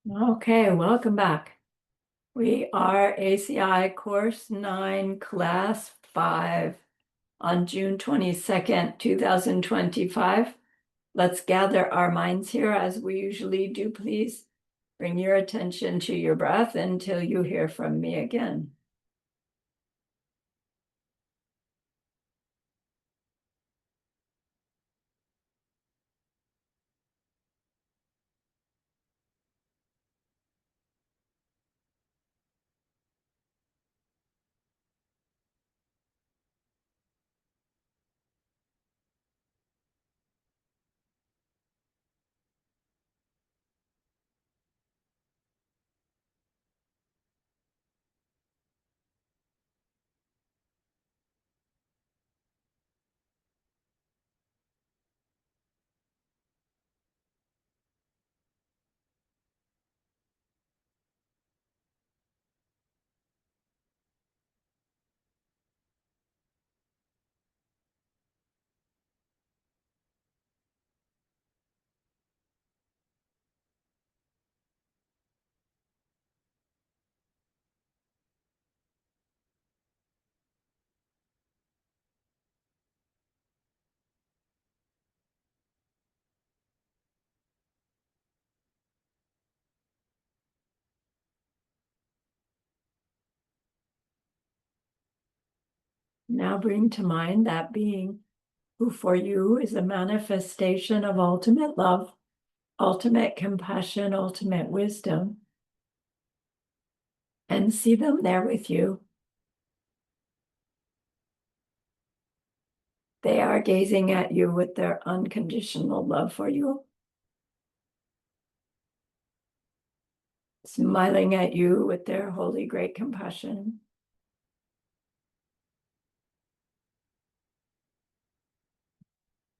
Okay, welcome back. We are ACI Course 9, Class 5 on June 22nd, 2025. Let's gather our minds here as we usually do. Please bring your attention to your breath until you hear from me again. Now bring to mind that being who for you is a manifestation of ultimate love, ultimate compassion, ultimate wisdom, and see them there with you. They are gazing at you with their unconditional love for you, smiling at you with their holy great compassion.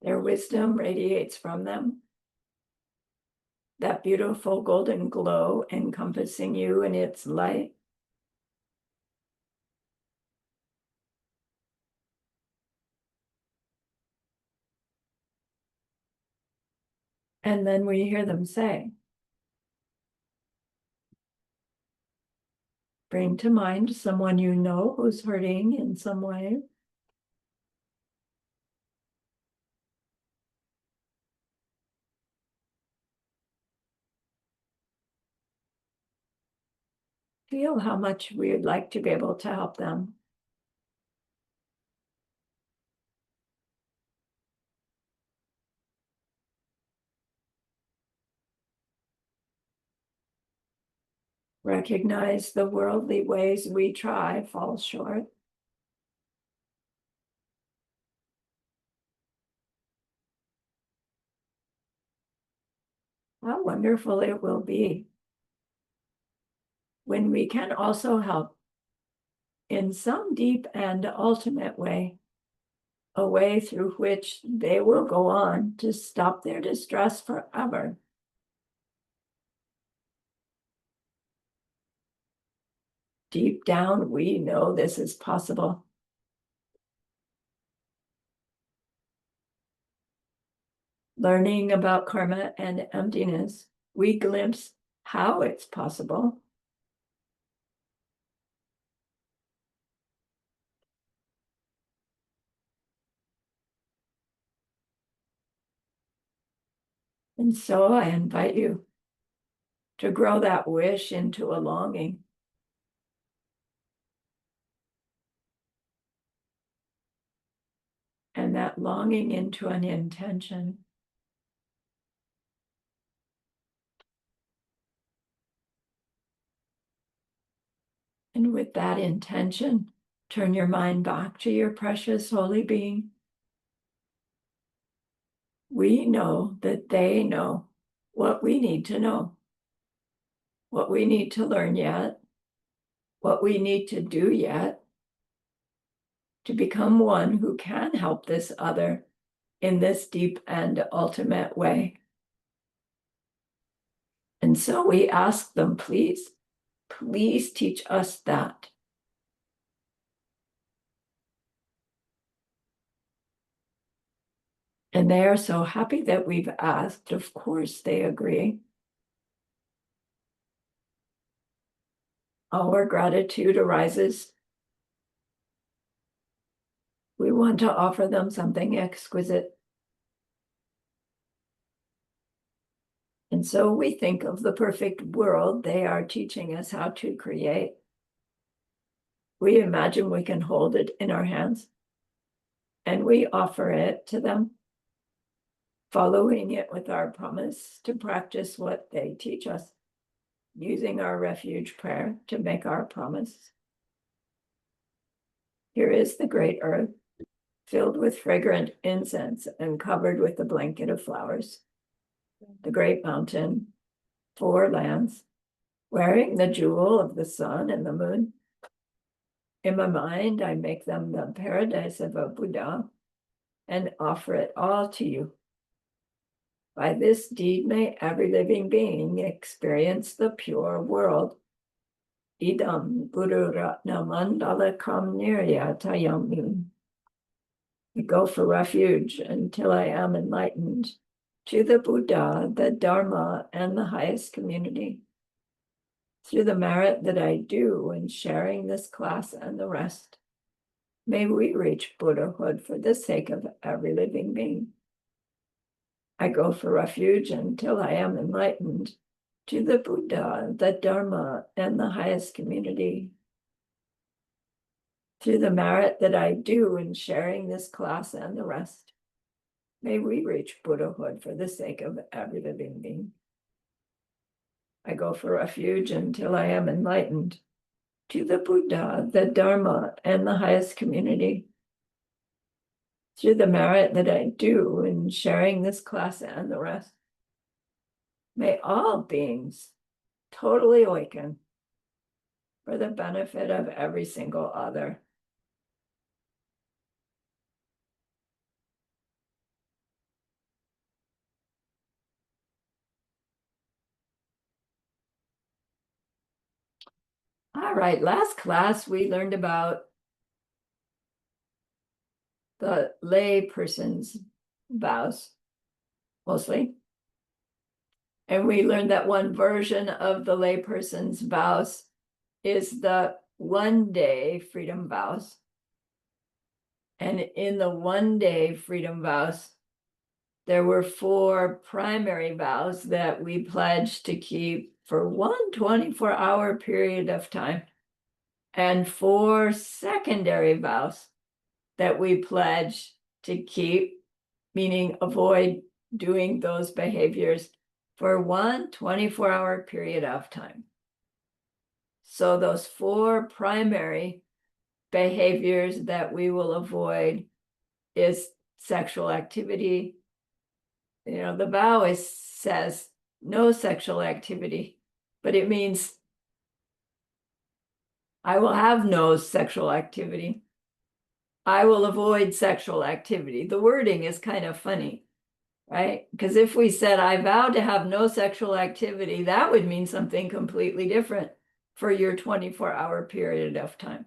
Their wisdom radiates from them, that beautiful golden glow encompassing you in its light. And then we hear them say, bring to mind someone you know who's hurting in some way. Feel how much we would like to be able to help them. Recognize the worldly ways we try fall short. How wonderful it will be when we can also help in some deep and ultimate way, a way through which they will go on to stop their distress forever. Deep down, we know this is possible. Learning about karma and emptiness, we glimpse how it's possible. And so I invite you to grow that wish into a longing. And that longing into an intention. And with that intention, turn your mind back to your precious holy being. We know that they know what we need to know, what we need to learn yet, what we need to do yet to become one who can help this other in this deep and ultimate way. And so we ask them, please, please teach us that. And they are so happy that we've asked. Of course, they agree. our gratitude arises, we want to offer them something exquisite. And so we think of the perfect world they are teaching us how to create. We imagine we can hold it in our hands, and we offer it to them, following it with our promise to practice what they teach us, using our refuge prayer to make our promise. Here is the great earth, filled with fragrant incense and covered with a blanket of flowers. The great mountain, 4 lands, wearing the jewel of the sun and the moon. In my mind, I make them the paradise of a Buddha and offer it all to you. By this deed, may every living being experience the pure world. Idam Guru Ratna Mandala Kam Niryatayami. I go for refuge until I am enlightened to the Buddha, the Dharma, and the highest community. Through the merit that I do in sharing this class and the rest, may we reach Buddhahood for the sake of every living being. I go for refuge until I am enlightened to the Buddha, the Dharma, and the highest community. Through the merit that I do in sharing this class and the rest, may we reach Buddhahood for the sake of every living being. I go for refuge until I am enlightened to the Buddha, the Dharma, and the highest community. Through the merit that I do in sharing this class and the rest, may all beings totally awaken for the benefit of every single other. All right, last class we learned about the lay person's vows, mostly. And we learned that one version of the lay person's vows is the 1-day freedom vows. And in the 1-day freedom vows, there were 4 primary vows that we pledged to keep for one 24-hour period of time, and 4 secondary vows that we pledged to keep, meaning avoid doing those behaviors for one 24-hour period of time. So those 4 primary behaviors that we will avoid is sexual activity. You know, the vow says no sexual activity, but it means I will have no sexual activity. I will avoid sexual activity. The wording is kind of funny, right? Because if we said, I vow to have no sexual activity, that would mean something completely different for your 24-hour period of time.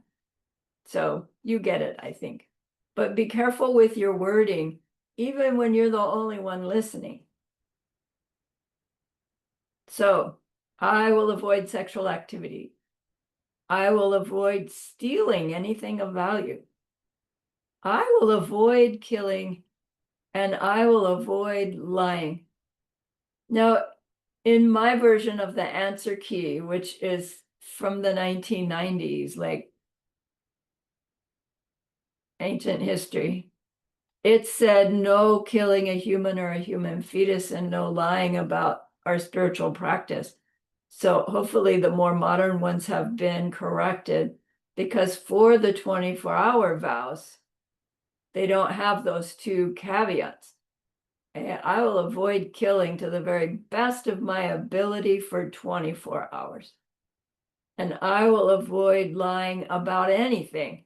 So you get it, I think. But be careful with your wording, even when you're the only one listening. So I will avoid sexual activity. I will avoid stealing anything of value. I will avoid killing, and I will avoid lying. Now, in my version of the answer key, which is from the 1990s, like ancient history, it said no killing a human or a human fetus and no lying about our spiritual practice. So hopefully the more modern ones have been corrected, because for the 24-hour vows, they don't have those 2 caveats. And I will avoid killing to the very best of my ability for 24 hours. And I will avoid lying about anything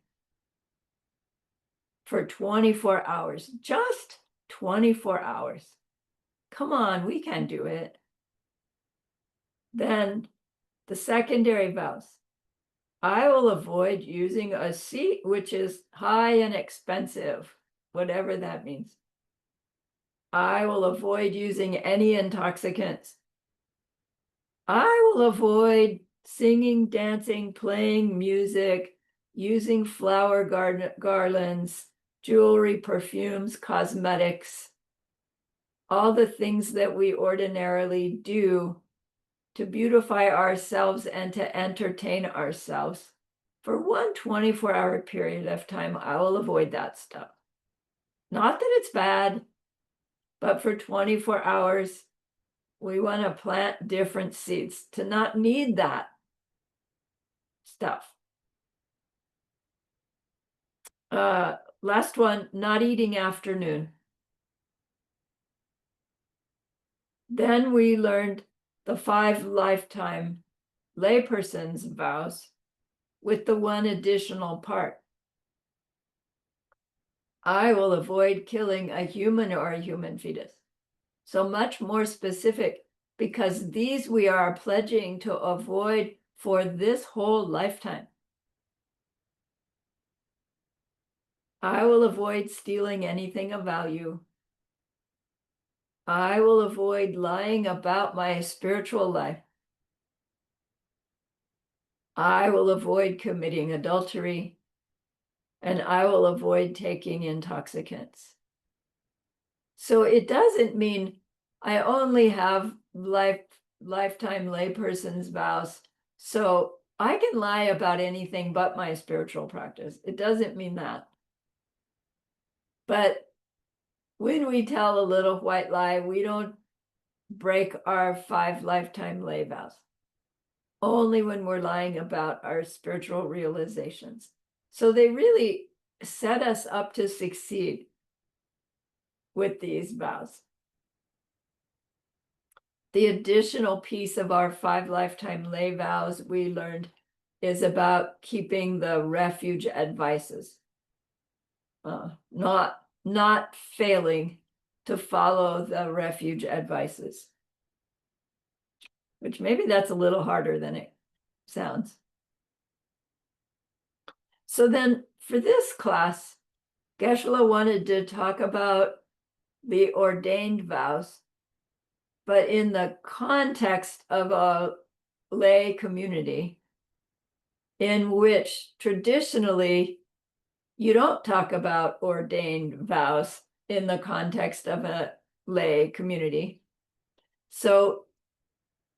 for 24 hours, just 24 hours. Come on, we can do it. Then the secondary vows. I will avoid using a seat which is high and expensive, whatever that means. I will avoid using any intoxicants. I will avoid singing, dancing, playing music, using flower garlands, jewelry, perfumes, cosmetics, all the things that we ordinarily do to beautify ourselves and to entertain ourselves. For one 24-hour period of time, I will avoid that stuff. Not that it's bad, but for 24 hours, we want to plant different seeds to not need that stuff. Last one, not eating afternoon. Then we learned the 5 lifetime layperson's vows with the one additional part. I will avoid killing a human or a human fetus. So much more specific, because these we are pledging to avoid for this whole lifetime. I will avoid stealing anything of value. I will avoid lying about my spiritual life. I will avoid committing adultery, and I will avoid taking intoxicants. So it doesn't mean I only have lifetime layperson's vows, so I can lie about anything but my spiritual practice. It doesn't mean that. But when we tell a little white lie, we don't break our 5 lifetime lay vows. Only when we're lying about our spiritual realizations. So they really set us up to succeed with these vows. The additional piece of our 5 lifetime lay vows we learned is about keeping the refuge advices, not failing to follow the refuge advices, which maybe that's a little harder than it sounds. So then for this class, Geshe-la wanted to talk about the ordained vows, but in the context of a lay community in which traditionally you don't talk about ordained vows in the context of a lay community. So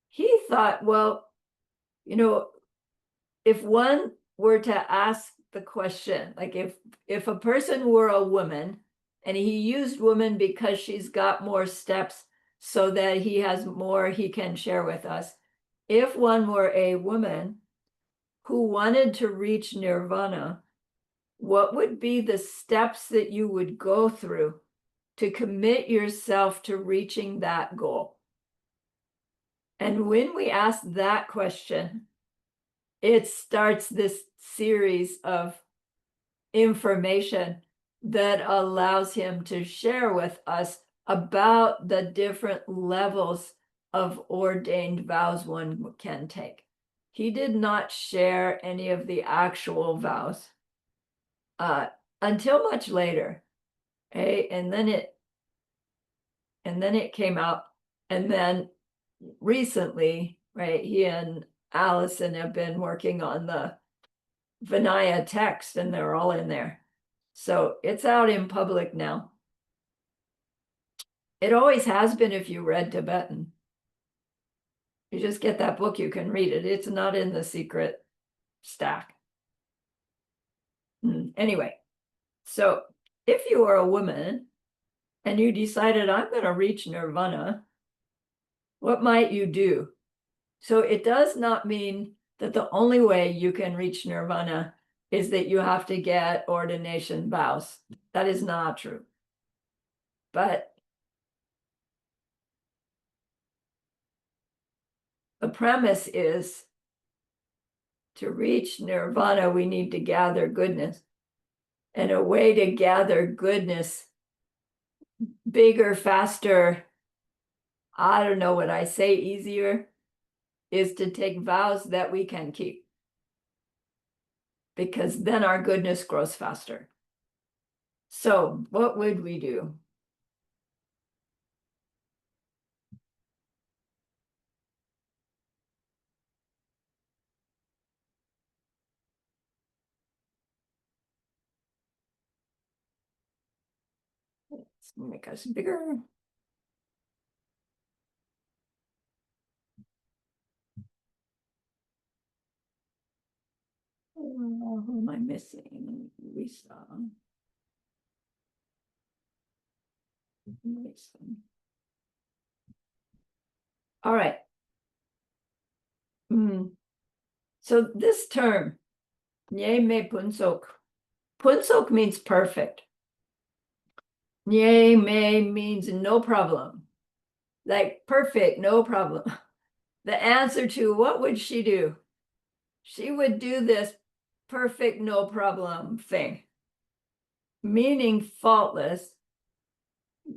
he thought, well, if one were to ask the question, like if a person were a woman and he used woman because she's got more steps so that he has more he can share with us. If one were a woman who wanted to reach nirvana, what would be the steps that you would go through to commit yourself to reaching that goal? And when we ask that question, it starts this series of information that allows him to share with us about the different levels of ordained vows one can take. He did not share any of the actual vows until much later. Okay? And then it came out, and then recently, right, he and Allison have been working on the Vinaya text, and they're all in there. So it's out in public now. It always has been if you read Tibetan. You just get that book, you can read it. It's not in the secret stack. Anyway, so if you are a woman and you decided I'm going to reach nirvana, what might you do? So it does not mean that the only way you can reach nirvana is that you have to get ordination vows. That is not true. But the premise is to reach nirvana, we need to gather goodness. And a way to gather goodness, bigger, faster, I don't know what I say, easier, is to take vows that we can keep. Because then our goodness grows faster. So what would we do? Let's make us bigger. Who am I missing? Lisa. Lisa. All right. So this term, nye me punsok. Punsok means perfect. Nye me means no problem. Like perfect, no problem. The answer to what would she do? She would do this perfect, no problem thing, meaning faultless,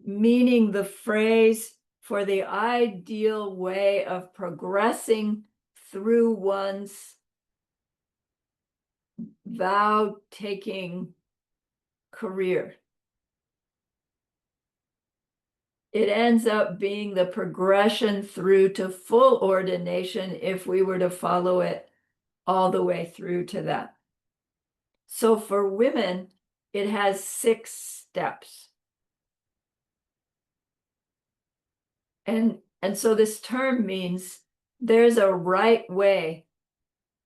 meaning the phrase for the ideal way of progressing through one's vow-taking career. It ends up being the progression through to full ordination if we were to follow it all the way through to that. So for women, it has 6 steps. And so this term means there's a right way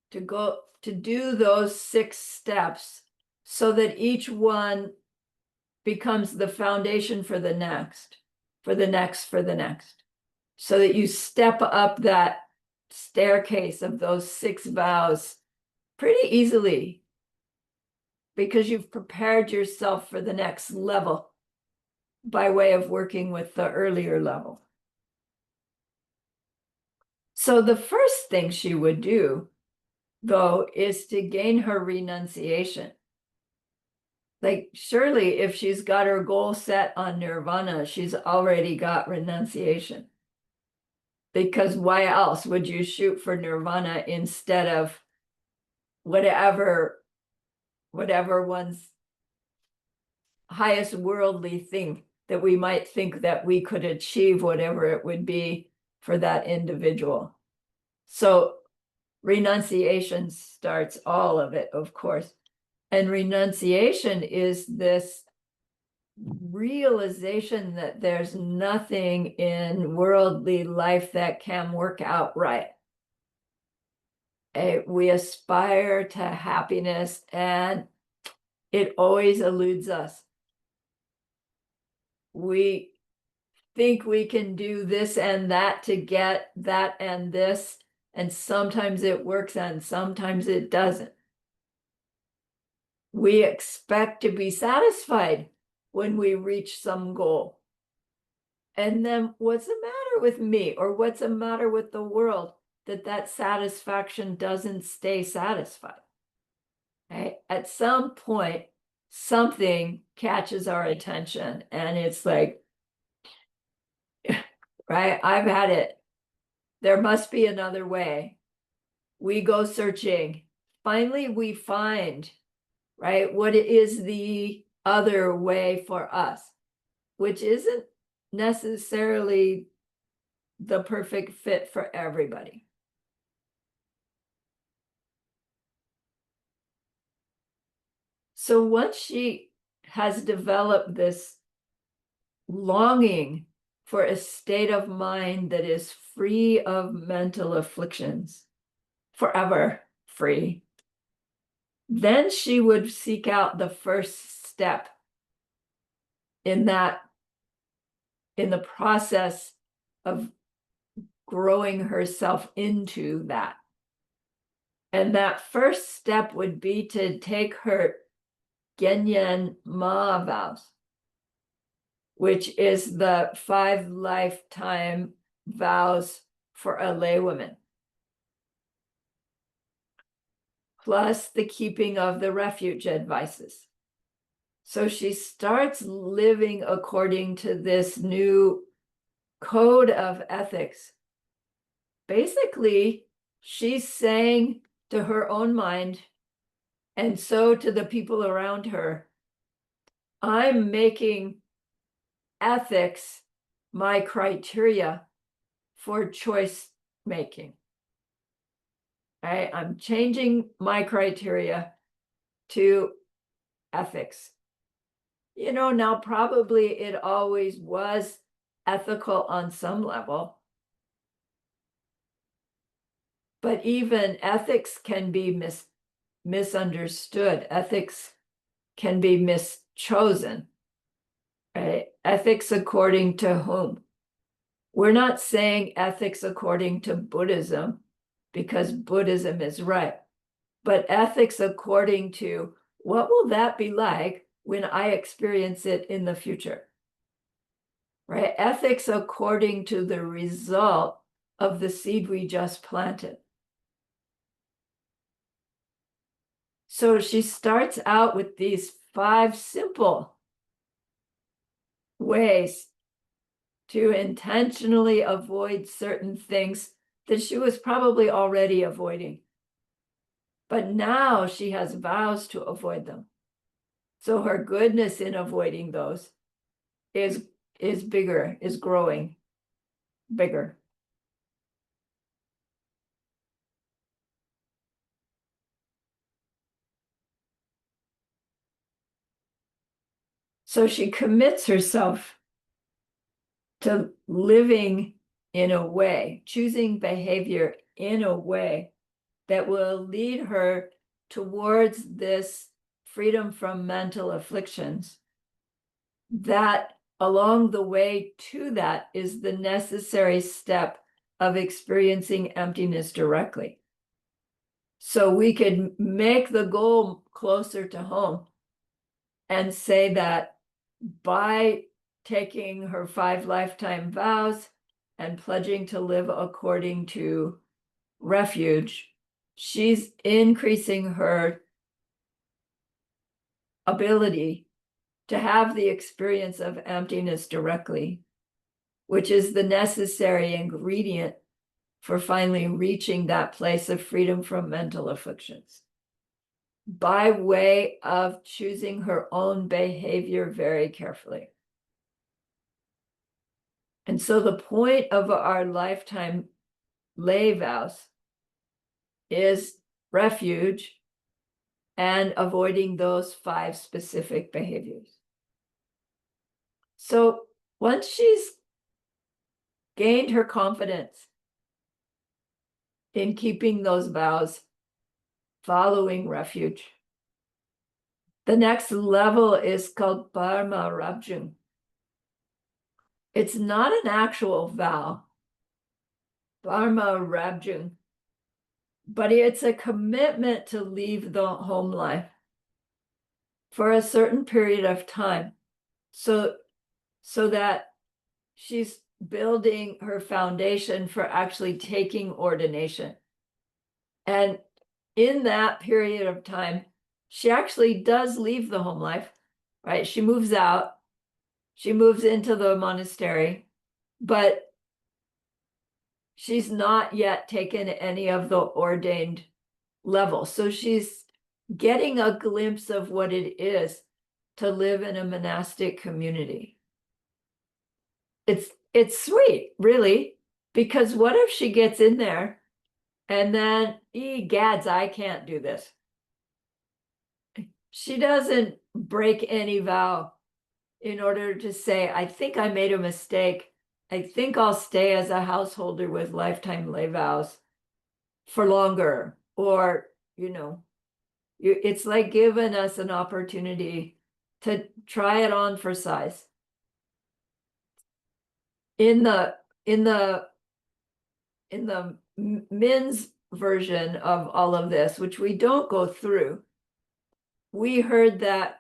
to go to do those 6 steps so that each one becomes the foundation for the next, for the next, for the next. So that you step up that staircase of those 6 vows pretty easily because you've prepared yourself for the next level by way of working with the earlier level. So the first thing she would do, though, is to gain her renunciation. Like, surely if she's got her goal set on nirvana, she's already got renunciation. Because why else would you shoot for nirvana instead of whatever one's highest worldly thing that we might think that we could achieve, whatever it would be for that individual. So renunciation starts all of it, of course. And renunciation is this realization that there's nothing in worldly life that can work out right. We aspire to happiness and it always eludes us. We think we can do this and that to get that and this, and sometimes it works and sometimes it doesn't. We expect to be satisfied when we reach some goal. And then what's the matter with me, or what's the matter with the world that satisfaction doesn't stay satisfied? Right? At some point, something catches our attention and it's like, right, I've had it. There must be another way. We go searching. Finally, we find, right, what is the other way for us, which isn't necessarily the perfect fit for everybody. So once she has developed this longing for a state of mind that is free of mental afflictions, forever free, then she would seek out the first step in the process of growing herself into that. And that first step would be to take her Genyen Ma vows, which is the 5 lifetime vows for a laywoman, plus the keeping of the refuge advices. So she starts living according to this new code of ethics. Basically, she's saying to her own mind, and so to the people around her, I'm making ethics my criteria for choice making. I'm changing my criteria to ethics. Now probably it always was ethical on some level, but even ethics can be misunderstood. Ethics can be mischosen, right? Ethics according to whom? We're not saying ethics according to Buddhism because Buddhism is right, but ethics according to what will that be like when I experience it in the future, right? Ethics according to the result of the seed we just planted. So she starts out with these 5 simple ways to intentionally avoid certain things that she was probably already avoiding. But now she has vows to avoid them. So her goodness in avoiding those is bigger, is growing bigger. So she commits herself to living in a way, choosing behavior in a way that will lead her towards this freedom from mental afflictions. That along the way to that is the necessary step of experiencing emptiness directly. So we could make the goal closer to home and say that by taking her 5 lifetime vows and pledging to live according to refuge, she's increasing her ability to have the experience of emptiness directly, which is the necessary ingredient for finally reaching that place of freedom from mental afflictions by way of choosing her own behavior very carefully. And so the point of our lifetime lay vows is refuge and avoiding those 5 specific behaviors. So once she's gained her confidence in keeping those vows, following refuge, the next level is called Parma Rabjung. It's not an actual vow, Parma Rabjung, but it's a commitment to leave the home life for a certain period of time, so that she's building her foundation for actually taking ordination. And in that period of time, she actually does leave the home life, right? She moves out, she moves into the monastery, but she's not yet taken any of the ordained levels. So she's getting a glimpse of what it is to live in a monastic community. It's sweet, really, because what if she gets in there and then, gads, I can't do this. She doesn't break any vow in order to say, I think I made a mistake. I think I'll stay as a householder with lifetime lay vows for longer. Or, it's like giving us an opportunity to try it on for size. In the men's version of all of this, which we don't go through, we heard that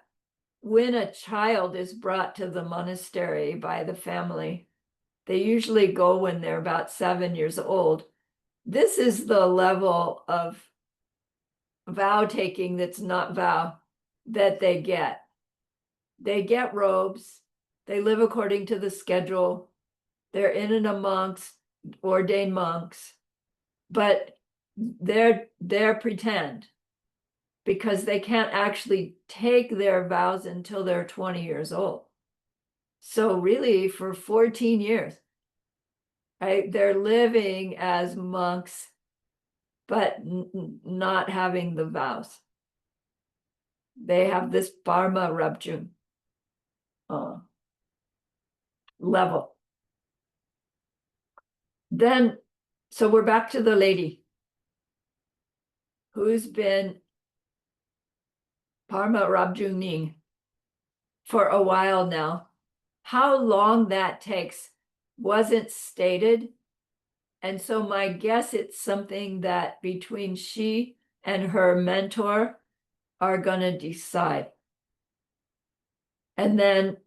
when a child is brought to the monastery by the family, they usually go when they're about 7 years old. This is the level of vow taking that's not vow that they get. They get robes, they live according to the schedule, they're in and amongst ordained monks, but they're pretend, because they can't actually take their vows until they're 20 years old. So really for 14 years, right, they're living as monks, but not having the vows. They have this Parma Rabjung. level. Then, so we're back to the lady who's been Parma Rabjuning for a while now. How long that takes wasn't stated. And so my guess it's something that between she and her mentor are going to decide. And then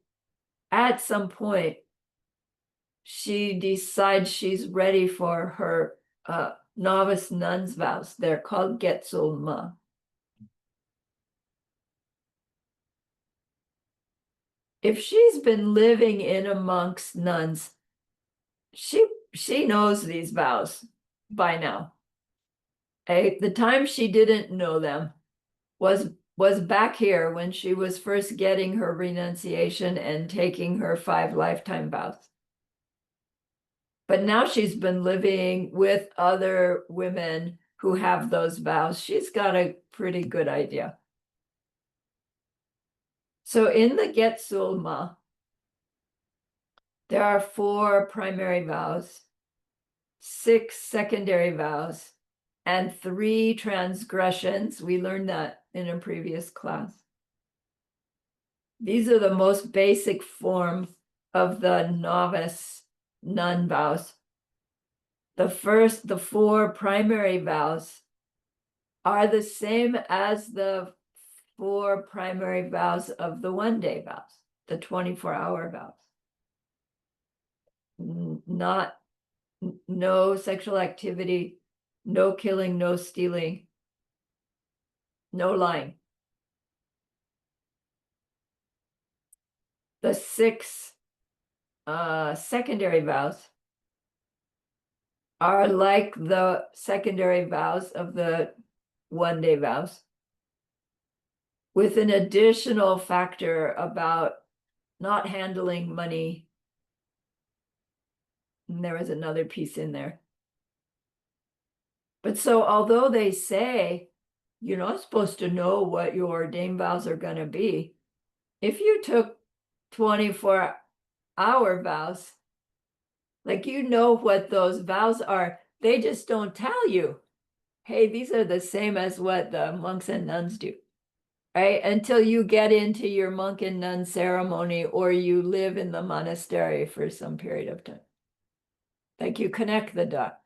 at some point, she decides she's ready for her novice nun's vows. They're called Getsulma. If she's been living in amongst nuns, she knows these vows by now. The time she didn't know them was back here when she was first getting her renunciation and taking her 5 lifetime vows. But now she's been living with other women who have those vows. She's got a pretty good idea. So in the Getsulma, there are 4 primary vows, 6 secondary vows, and 3 transgressions. We learned that in a previous class. These are the most basic form of the novice nun vows. The 4 primary vows are the same as the 4 primary vows of the one-day vows, the 24-hour vows. No sexual activity, no killing, no stealing, no lying. The 6 secondary vows are like the secondary vows of the one-day vows, with an additional factor about not handling money. And there was another piece in there. But so although they say you're not supposed to know what your ordained vows are going to be, if you took 24-hour vows, like you know what those vows are, they just don't tell you, hey, these are the same as what the monks and nuns do, right? Until you get into your monk and nun ceremony or you live in the monastery for some period of time. Like you connect the dot.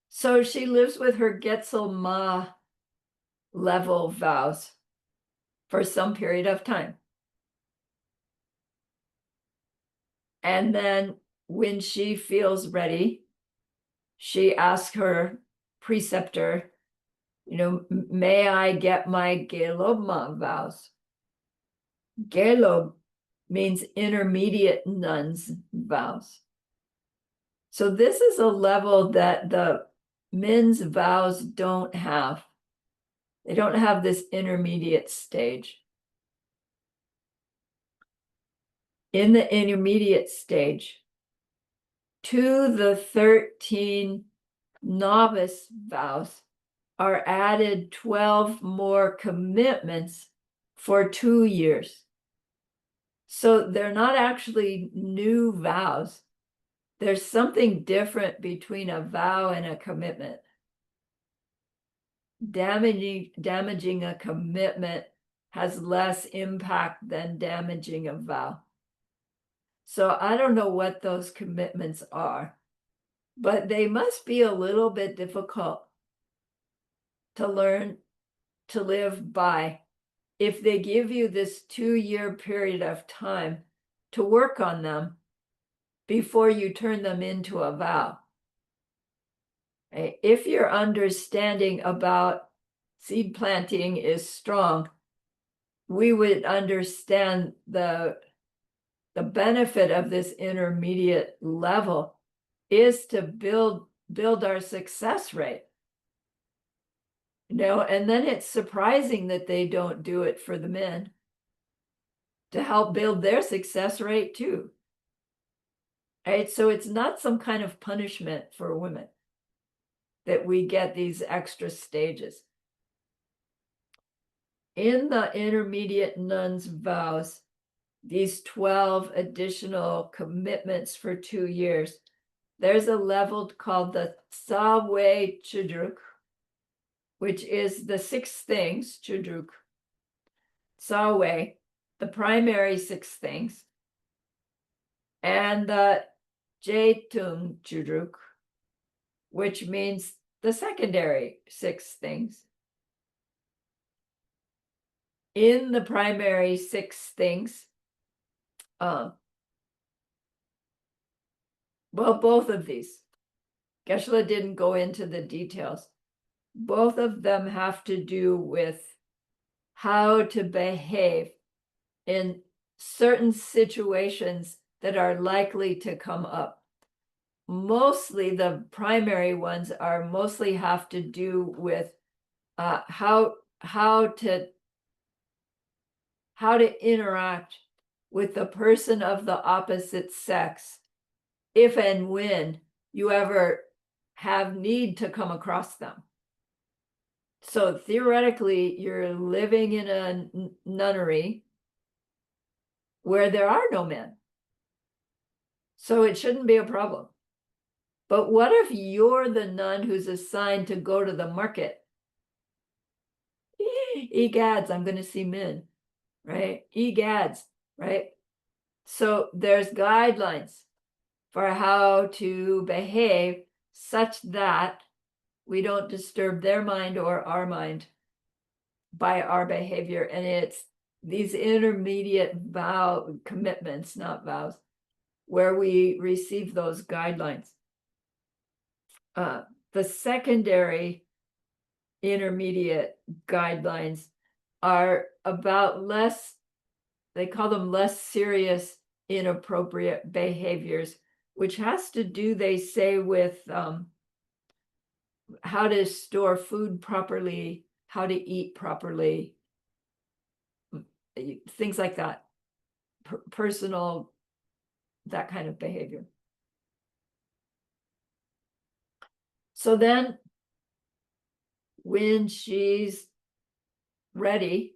So she lives with her Getzel Ma level vows for some period of time. And then when she feels ready, she asks her preceptor, may I get my Gelobma vows? Gelob means intermediate nuns vows. So this is a level that the men's vows don't have. They don't have this intermediate stage. In the intermediate stage, to the 13 novice vows are added 12 more commitments for 2 years. So they're not actually new vows. There's something different between a vow and a commitment. Damaging a commitment has less impact than damaging a vow. So I don't know what those commitments are, but they must be a little bit difficult to learn to live by if they give you this 2-year period of time to work on them before you turn them into a vow. If your understanding about seed planting is strong, we would understand the benefit of this intermediate level is to build our success rate. And then it's surprising that they don't do it for the men to help build their success rate too. Right? So it's not some kind of punishment for women that we get these extra stages. in the intermediate nun's vows, these 12 additional commitments for 2 years, there's a level called the Sawe Chudruk, which is the 6 things, Chudruk. Sawe, the primary 6 things, and the Jetung Chudruk, which means the secondary 6 things. In the primary 6 things, well, both of these, Geshe-la didn't go into the details. Both of them have to do with how to behave in certain situations that are likely to come up. Mostly the primary ones are mostly have to do with how to interact with the person of the opposite sex if and when you ever have need to come across them. So theoretically, you're living in a nunnery where there are no men. So it shouldn't be a problem. But what if you're the nun who's assigned to go to the market? Egads, I'm going to see men, right? Egads, right? So there's guidelines for how to behave such that we don't disturb their mind or our mind by our behavior. And it's these intermediate vow commitments, not vows, where we receive those guidelines. The secondary intermediate guidelines are about less, they call them less serious inappropriate behaviors, which has to do, they say, with how to store food properly, how to eat properly, things like that, personal, that kind of behavior. So then when she's ready,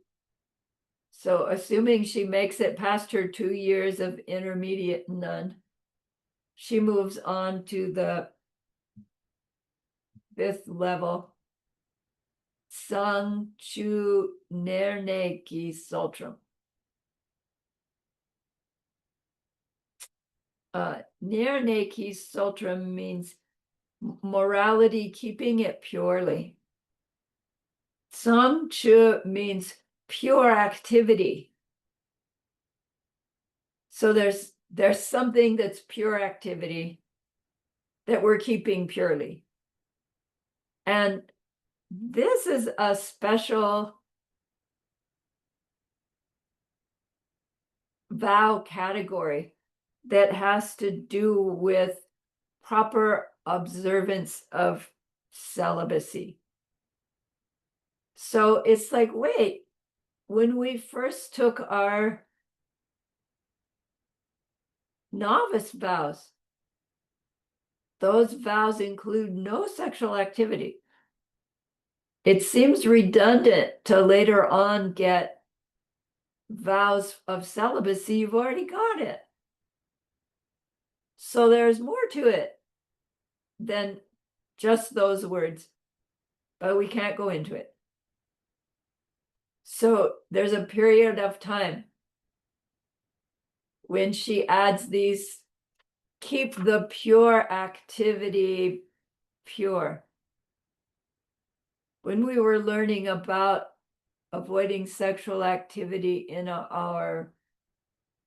so assuming she makes it past her 2 years of intermediate nun, she moves on to the 5th level, Sang Chu Nerne Ki Sultram. Nerne Ki Sultram means morality, keeping it purely. Sang Chu means pure activity. So there's something that's pure activity that we're keeping purely. And this is a special vow category that has to do with proper observance of celibacy. So it's like, wait, when we first took our novice vows, those vows include no sexual activity. It seems redundant to later on get vows of celibacy. You've already got it. So there's more to it than just those words, but we can't go into it. So there's a period of time when she adds these, keep the pure activity pure. When we were learning about avoiding sexual activity in our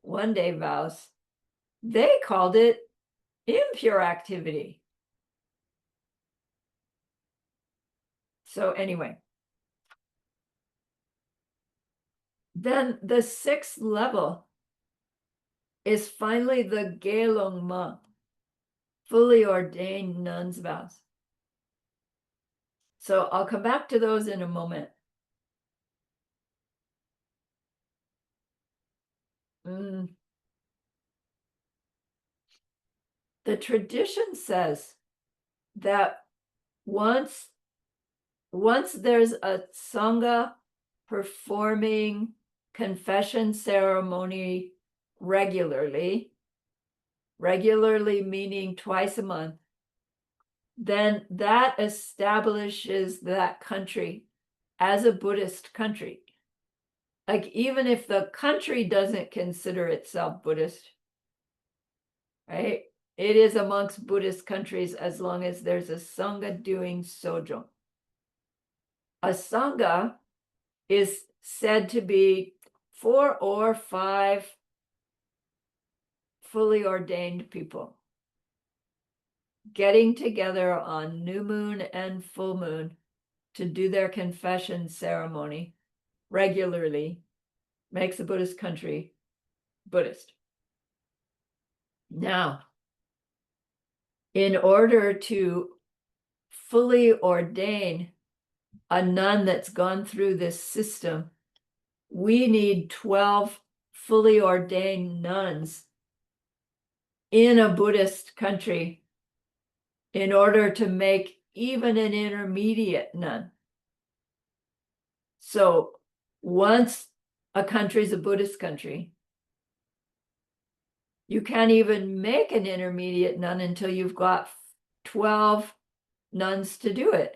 one-day vows, they called it impure activity. So anyway, then the 6th level is finally the Gelong Ma, fully ordained nun's vows. So I'll come back to those in a moment. The tradition says that once there's a Sangha performing confession ceremony regularly meaning twice a month, then that establishes that country as a Buddhist country. Like, even if the country doesn't consider itself Buddhist, right? It is amongst Buddhist countries as long as there's a Sangha doing sojo. A Sangha is said to be 4 or 5 fully ordained people getting together on new moon and full moon to do their confession ceremony regularly, makes a Buddhist country Buddhist. Now, in order to fully ordain a nun that's gone through this system, we need 12 fully ordained nuns in a Buddhist country in order to make even an intermediate nun. So once a country is a Buddhist country, you can't even make an intermediate nun until you've got 12 nuns to do it.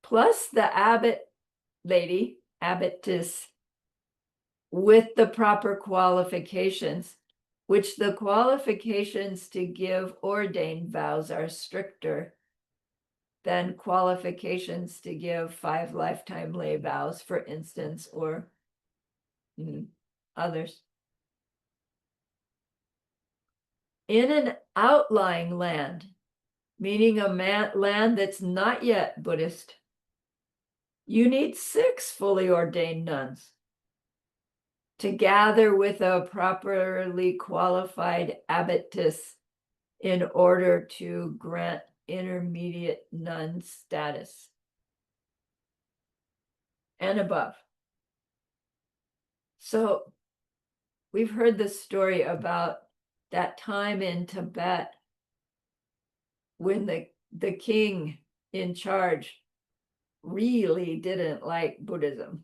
Plus the abbot lady, abbotess, with the proper qualifications, which the qualifications to give ordained vows are stricter than qualifications to give 5 lifetime lay vows, for instance, or others. In an outlying land, meaning a land that's not yet Buddhist, you need 6 fully ordained nuns to gather with a properly qualified abbotess in order to grant intermediate nun status and above. So we've heard this story about that time in Tibet when the king in charge really didn't like Buddhism.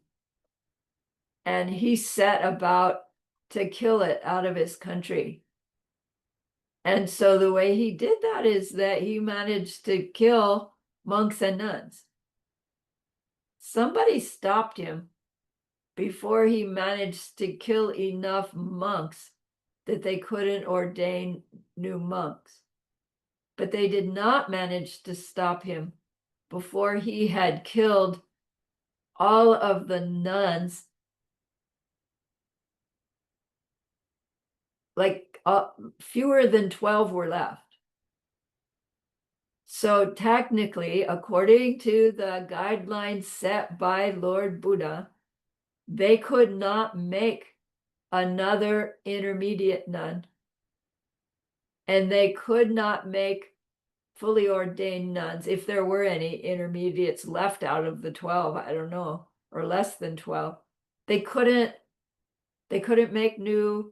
And he set about to kill it out of his country. And so the way he did that is that he managed to kill monks and nuns. Somebody stopped him before he managed to kill enough monks that they couldn't ordain new monks. But they did not manage to stop him before he had killed all of the nuns, like fewer than 12 were left. So technically, according to the guidelines set by Lord Buddha, they could not make another intermediate nun, and they could not make fully ordained nuns, if there were any intermediates left out of the 12, I don't know, or less than 12. They couldn't make new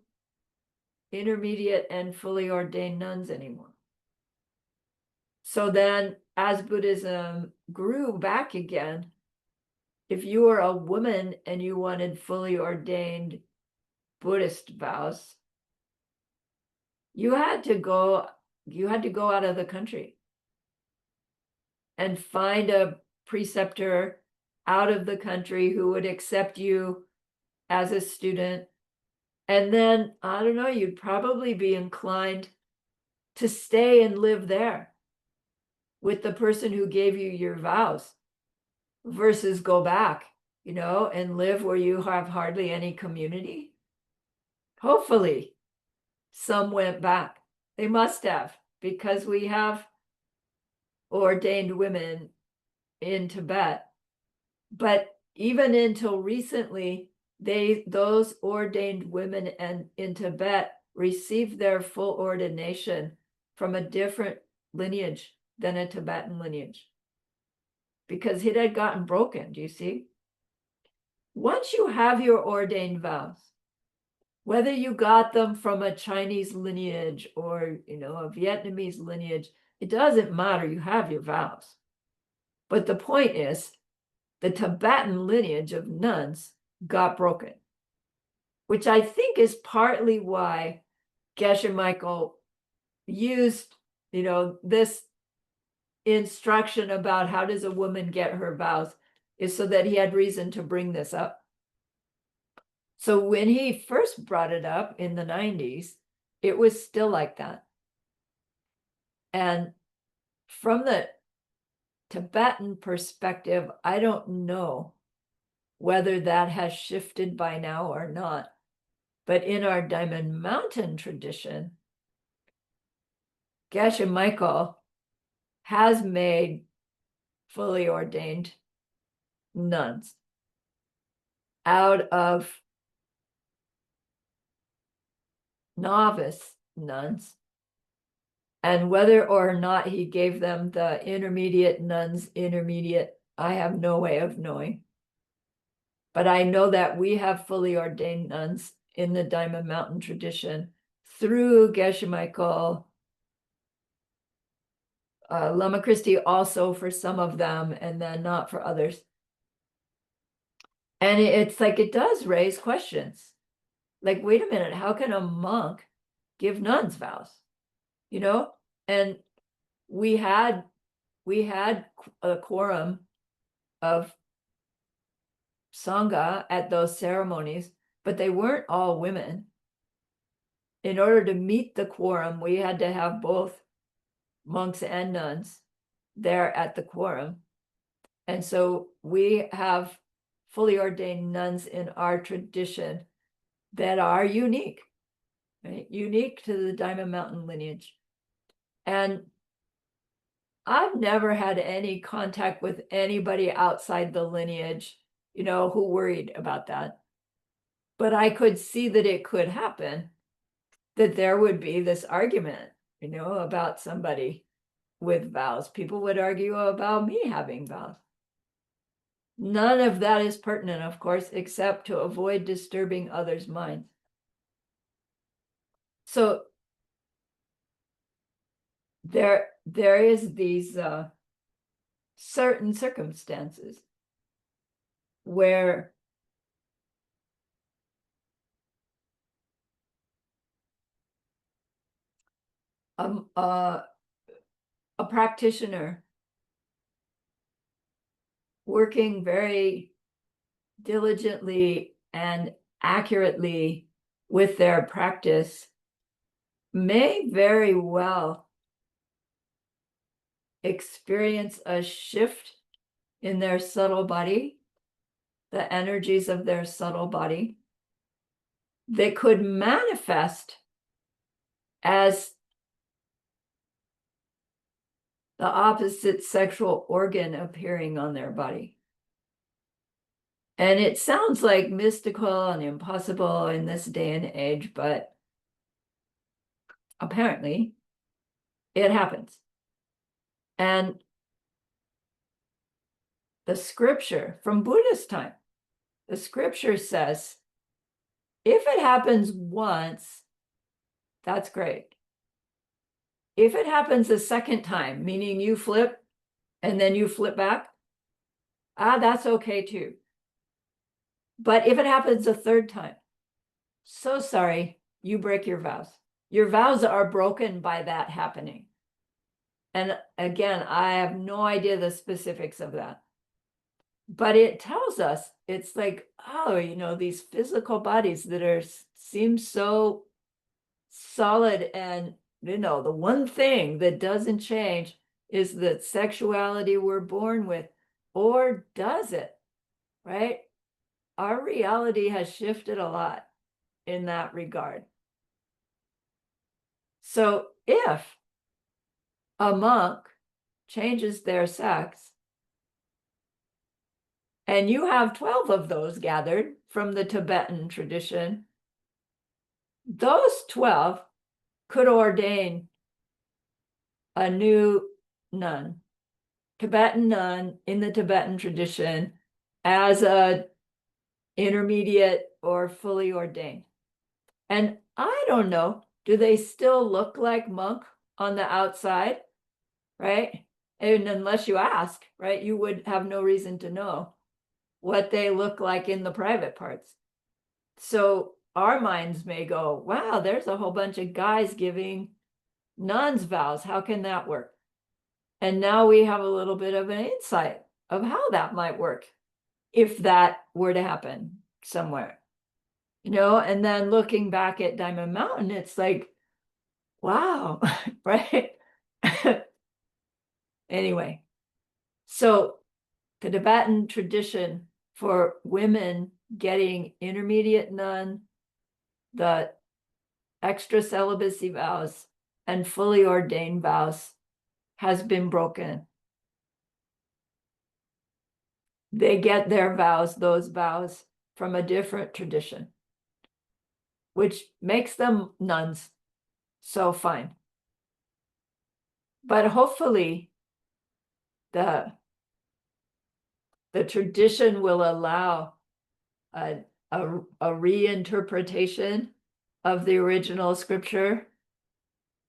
intermediate and fully ordained nuns anymore. So then, as Buddhism grew back again, if you were a woman and you wanted fully ordained Buddhist vows, you had to go out of the country and find a preceptor out of the country who would accept you as a student. And then, I don't know, you'd probably be inclined to stay and live there with the person who gave you your vows versus go back, and live where you have hardly any community. Hopefully, some went back. They must have, because we have ordained women in Tibet. But even until recently, those ordained women in Tibet received their full ordination from a different lineage than a Tibetan lineage, because it had gotten broken. Do you see? Once you have your ordained vows, whether you got them from a Chinese lineage or a Vietnamese lineage, it doesn't matter. You have your vows. But the point is, the Tibetan lineage of nuns got broken, which I think is partly why Geshe Michael used, this instruction about how does a woman get her vows, is so that he had reason to bring this up. So when he first brought it up in the 90s, it was still like that. And from the Tibetan perspective, I don't know whether that has shifted by now or not. But in our Diamond Mountain tradition, Geshe Michael has made fully ordained nuns out of novice nuns. And whether or not he gave them the intermediate nuns intermediate, I have no way of knowing. But I know that we have fully ordained nuns in the Diamond Mountain tradition through Geshe Michael, Lama Christie also for some of them, and then not for others. And it's like, it does raise questions. Like, wait a minute, how can a monk give nuns vows? And we had a quorum of Sangha at those ceremonies, but they weren't all women. In order to meet the quorum, we had to have both monks and nuns there at the quorum. And so we have fully ordained nuns in our tradition that are unique, right? Unique to the Diamond Mountain lineage. And I've never had any contact with anybody outside the lineage, who worried about that. But I could see that it could happen, that there would be this argument, about somebody with vows. People would argue about me having vows. None of that is pertinent, of course, except to avoid disturbing others' minds. So there is these certain circumstances where a practitioner working very diligently and accurately with their practice may very well experience a shift in their subtle body, the energies of their subtle body, that could manifest as the opposite sexual organ appearing on their body. And it sounds like mystical and impossible in this day and age, but apparently it happens. And the scripture from Buddhist time, the scripture says, if it happens once, that's great. If it happens a second time, meaning you flip and then you flip back, that's okay too. But if it happens a third time, so sorry, you break your vows. Your vows are broken by that happening. And again, I have no idea the specifics of that. But it tells us, it's like, these physical bodies that seem so solid, and the one thing that doesn't change is the sexuality we're born with. Or does it? Right? Our reality has shifted a lot in that regard. So if a monk changes their sex, and you have 12 of those gathered from the Tibetan tradition, those 12 could ordain a new nun, Tibetan nun in the Tibetan tradition, as a intermediate or fully ordained. And I don't know, do they still look like monk on the outside, right? And unless you ask, right, you would have no reason to know. what they look like in the private parts. So our minds may go, wow, there's a whole bunch of guys giving nuns vows. How can that work? And now we have a little bit of an insight of how that might work if that were to happen somewhere, and then looking back at Diamond Mountain, it's like, wow, right? Anyway, so the Tibetan tradition for women getting intermediate nun, the extra celibacy vows, and fully ordained vows has been broken. They get their vows, those vows, from a different tradition, which makes them nuns. So fine. But hopefully the tradition will allow a reinterpretation of the original scripture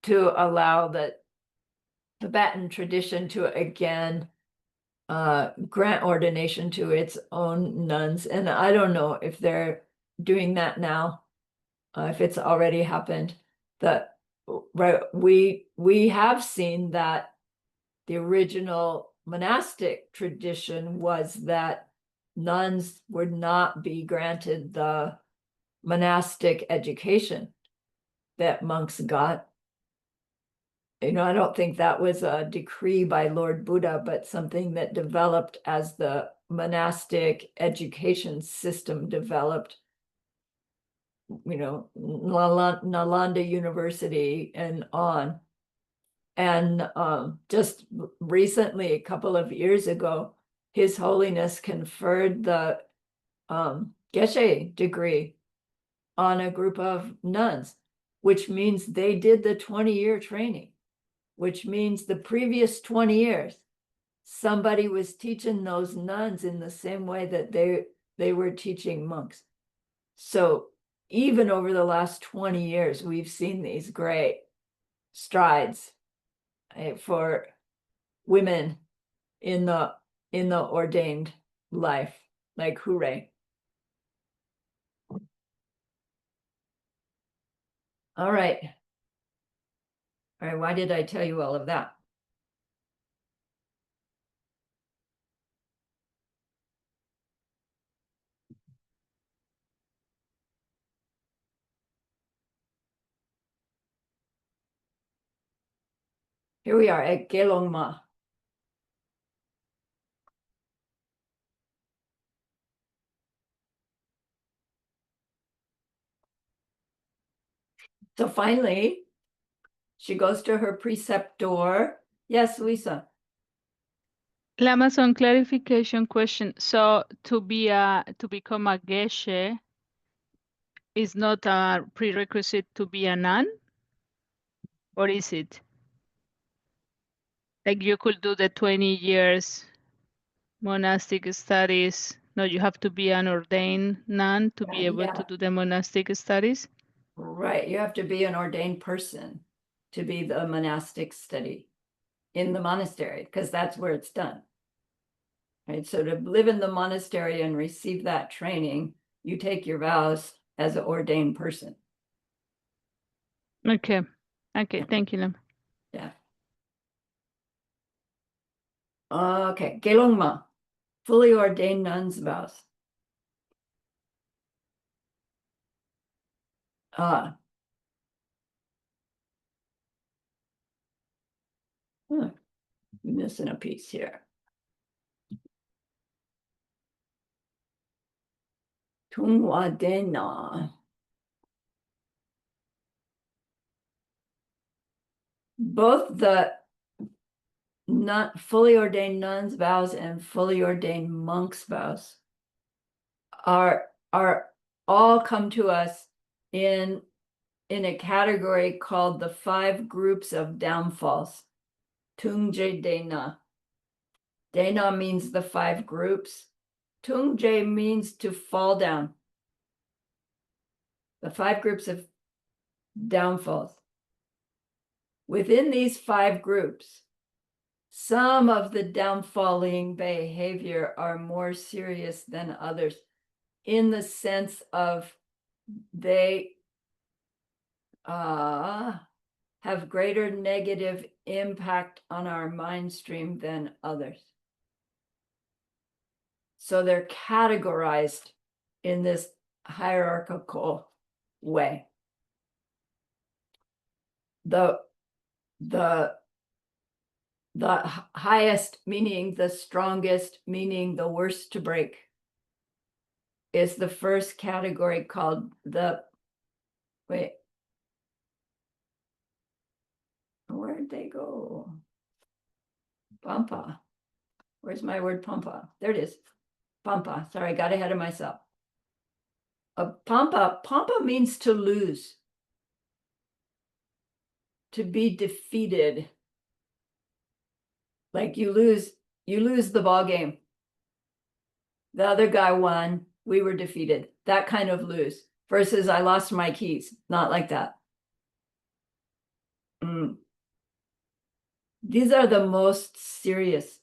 to allow the Tibetan tradition to again grant ordination to its own nuns. And I don't know if they're doing that now, if it's already happened. Right, we have seen that the original monastic tradition was that nuns would not be granted the monastic education that monks got. I don't think that was a decree by Lord Buddha, but something that developed as the monastic education system developed. Nalanda University and on. And just recently, a couple of years ago, His Holiness conferred the Geshe degree on a group of nuns, which means they did the 20-year training, which means the previous 20 years, somebody was teaching those nuns in the same way that they were teaching monks. So even over the last 20 years, we've seen these great strides for women in the ordained life. Like, hooray. All right. Why did I tell you all of that? Here we are at Gelongma. So finally, she goes to her preceptor. Yes, Lisa. Lama, some clarification question. So to become a geshe is not a prerequisite to be a nun, or is it? Like you could do the 20 years monastic studies. No, you have to be an ordained nun to be able to do the monastic studies. Right. You have to be an ordained person to be the monastic study in the monastery, because that's where it's done. Right. So to live in the monastery and receive that training, you take your vows as an ordained person. Okay. Okay. Thank you, Lama. Yeah. Okay. Gelongma, fully ordained nuns' vows. Missing a piece here. Tunghua Dena. Both the not fully ordained nuns' vows and fully ordained monks' vows are all come to us in a category called the 5 groups of downfalls. Tungje Dena. Dena means the 5 groups. Tungje means to fall down. The 5 groups of downfalls. Within these 5 groups, Some of the downfalling behavior are more serious than others in the sense of they have greater negative impact on our mind stream than others. So they're categorized in this hierarchical way. The highest, meaning the strongest, meaning the worst to break, is the first category called the, wait, where'd they go? Pampa. Where's my word pampa? There it is. Pampa. Sorry, I got ahead of myself. Pampa means to lose, to be defeated. Like you lose the ball game. The other guy won, we were defeated. That kind of lose versus I lost my keys. Not like that. These are the most serious.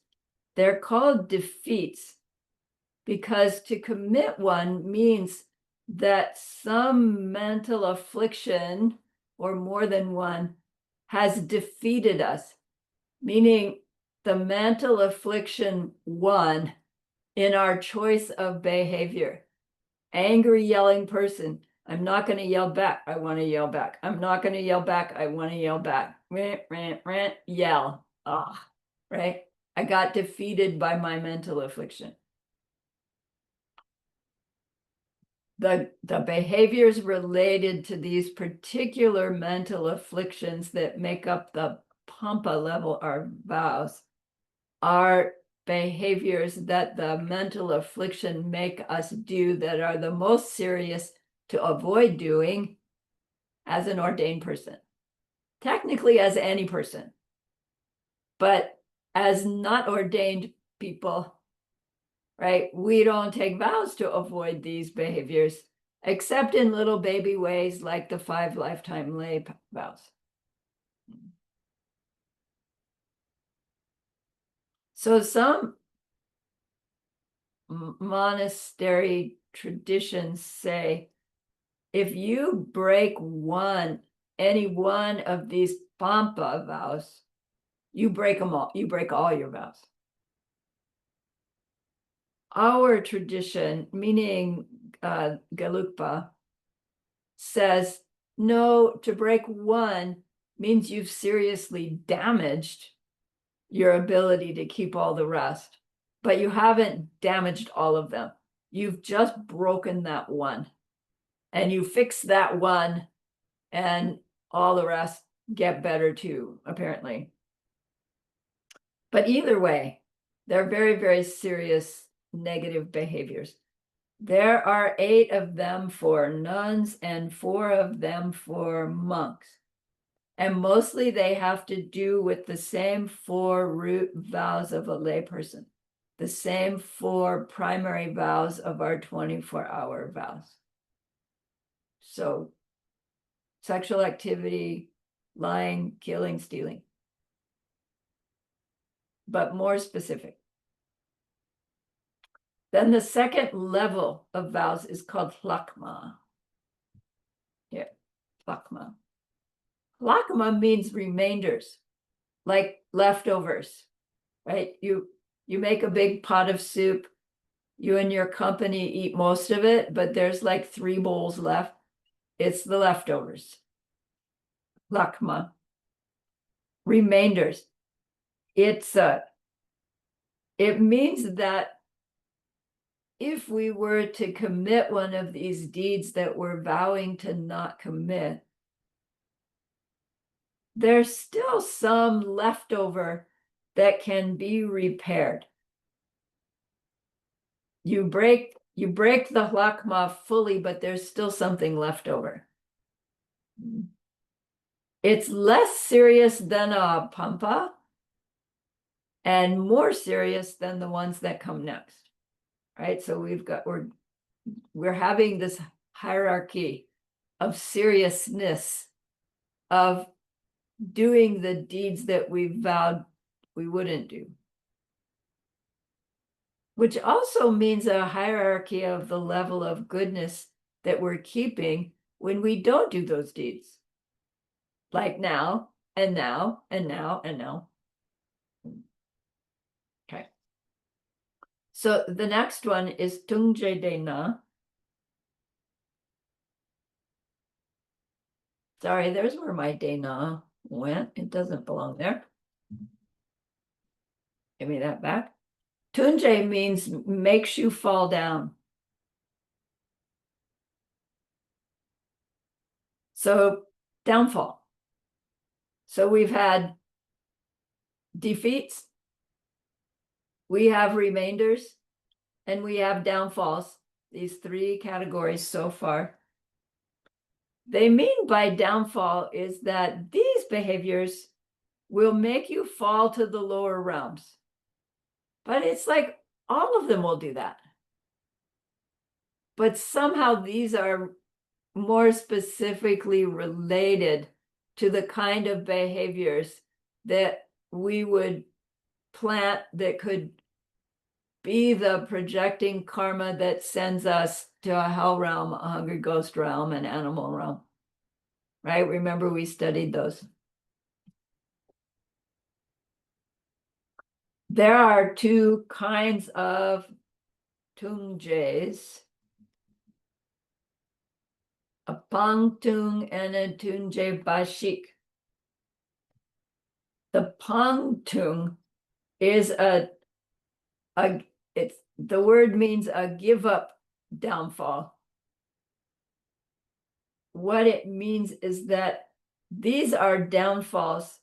They're called defeats because to commit one means that some mental affliction or more than one has defeated us, meaning the mental affliction won in our choice of behavior. Angry yelling person, I'm not going to yell back. I want to yell back. I'm not going to yell back. I want to yell back. Rant, rant, rant, yell. Right? I got defeated by my mental affliction. The behaviors related to these particular mental afflictions that make up the pampa level, our vows, are behaviors that the mental affliction make us do that are the most serious to avoid doing as an ordained person. Technically as any person, but as not ordained people, right? We don't take vows to avoid these behaviors, except in little baby ways like the 5 lifetime lay vows. So some monastery traditions say, if you break any one of these pampa vows, you break them all. You break all your vows. Our tradition, meaning Gelugpa, says, no, to break one means you've seriously damaged your ability to keep all the rest, but you haven't damaged all of them. You've just broken that one, and you fix that one, and all the rest get better too, apparently. But either way, they're very, very serious negative behaviors. There are 8 of them for nuns and 4 of them for monks. And mostly they have to do with the same 4 root vows of a layperson, the same 4 primary vows of our 24-hour vows. So sexual activity, lying, killing, stealing. But more specific. Then the second level of vows is called hlakma. Here, hlakma. Hlakma means remainders, like leftovers, right? You make a big pot of soup, you and your company eat most of it, but there's like 3 bowls left. It's the leftovers. Hlakma. Remainders. It means that if we were to commit one of these deeds that we're vowing to not commit, there's still some leftover that can be repaired. You break the hlakma fully, but there's still something left over. It's less serious than a pampa and more serious than the ones that come next. Right? So we're having this hierarchy of seriousness of doing the deeds that we've vowed we wouldn't do. Which also means a hierarchy of the level of goodness that we're keeping when we don't do those deeds. Like now, and now, and now, and now. Okay. So the next one is Tungje De Na. Sorry, there's where my De Na went. It doesn't belong there. Give me that back. Tunje means makes you fall down. So downfall. So we've had defeats, we have remainders, and we have downfalls. These three categories so far. They mean by downfall is that these behaviors will make you fall to the lower realms. But it's like all of them will do that. But somehow these are more specifically related to the kind of behaviors that we would plant that could be the projecting karma that sends us to a hell realm, a hungry ghost realm, an animal realm. Right? Remember we studied those. There are two kinds of tungjays, a pangtung and a tungje bashik. The pangtung is it's the word means a give up downfall. What it means is that these are downfalls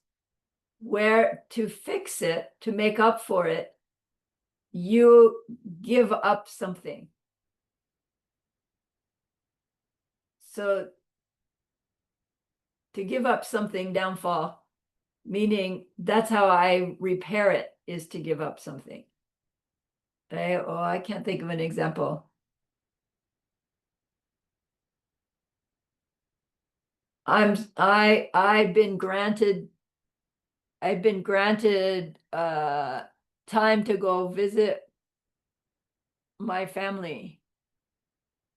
where to fix it, to make up for it, you give up something. So to give up something, downfall, meaning that's how I repair it, is to give up something. I can't think of an example. I've been granted time to go visit my family,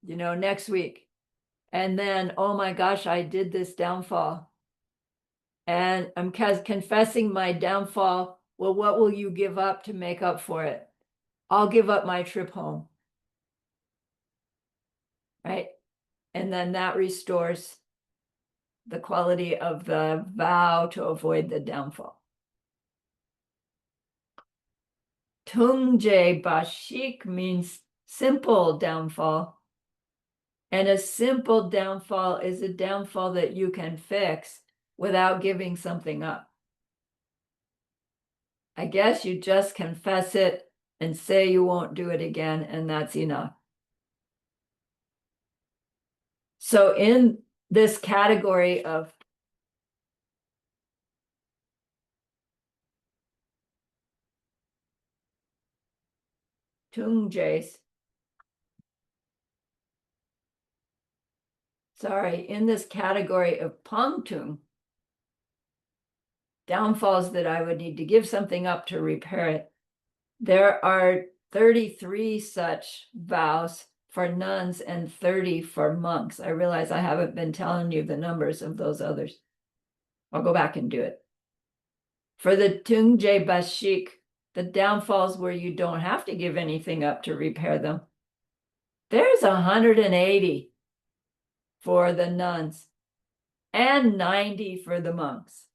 next week. And then, oh my gosh, I did this downfall. And I'm confessing my downfall. Well, what will you give up to make up for it? I'll give up my trip home. Right? And then that restores the quality of the vow to avoid the downfall. Tungje bashik means simple downfall. And a simple downfall is a downfall that you can fix without giving something up. I guess you just confess it and say you won't do it again, and that's enough. So in this category of tungjes, in this category of pangtung, downfalls that I would need to give something up to repair it, there are 33 such vows for nuns and 30 for monks. I realize I haven't been telling you the numbers of those others. I'll go back and do it. For the Tungje Bashik, the downfalls where you don't have to give anything up to repair them, there's 180 for the nuns and 90 for the monks.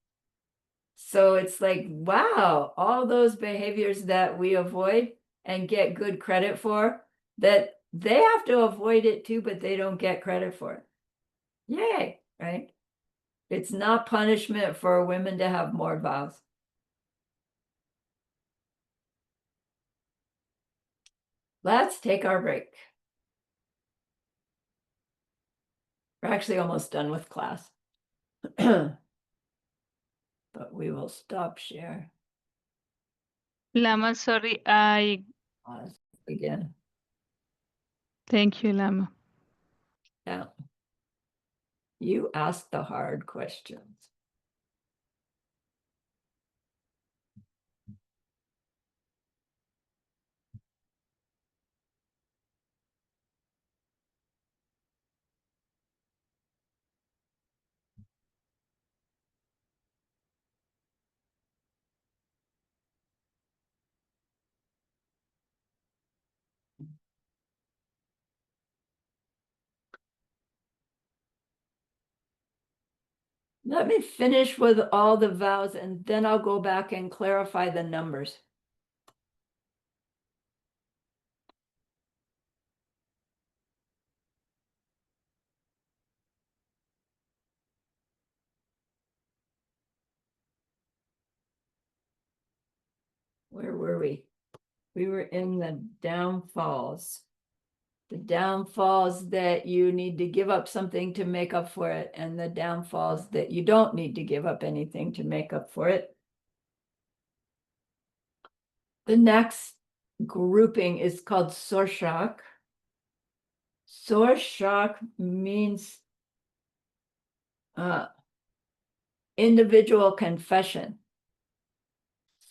So it's like, wow, all those behaviors that we avoid and get good credit for, that they have to avoid it too, but they don't get credit for it. Yay, right? It's not punishment for women to have more vows. Let's take our break. We're actually almost done with class. But we will stop share. Lama, sorry, Pause again. Thank you, Lama. Yeah. You asked the hard questions. Let me finish with all the vows and then I'll go back and clarify the numbers. Where were we? We were in the downfalls. The downfalls that you need to give up something to make up for it, and the downfalls that you don't need to give up anything to make up for it. The next grouping is called Sorshak. Sorshak means individual confession.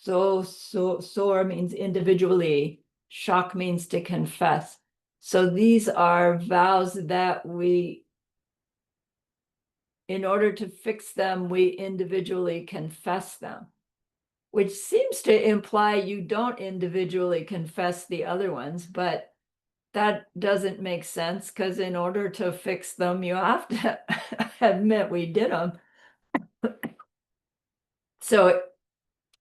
Sor means individually, shak means to confess. So these are vows that in order to fix them, we individually confess them, which seems to imply you don't individually confess the other ones, but that doesn't make sense because in order to fix them, you have to admit we did them. So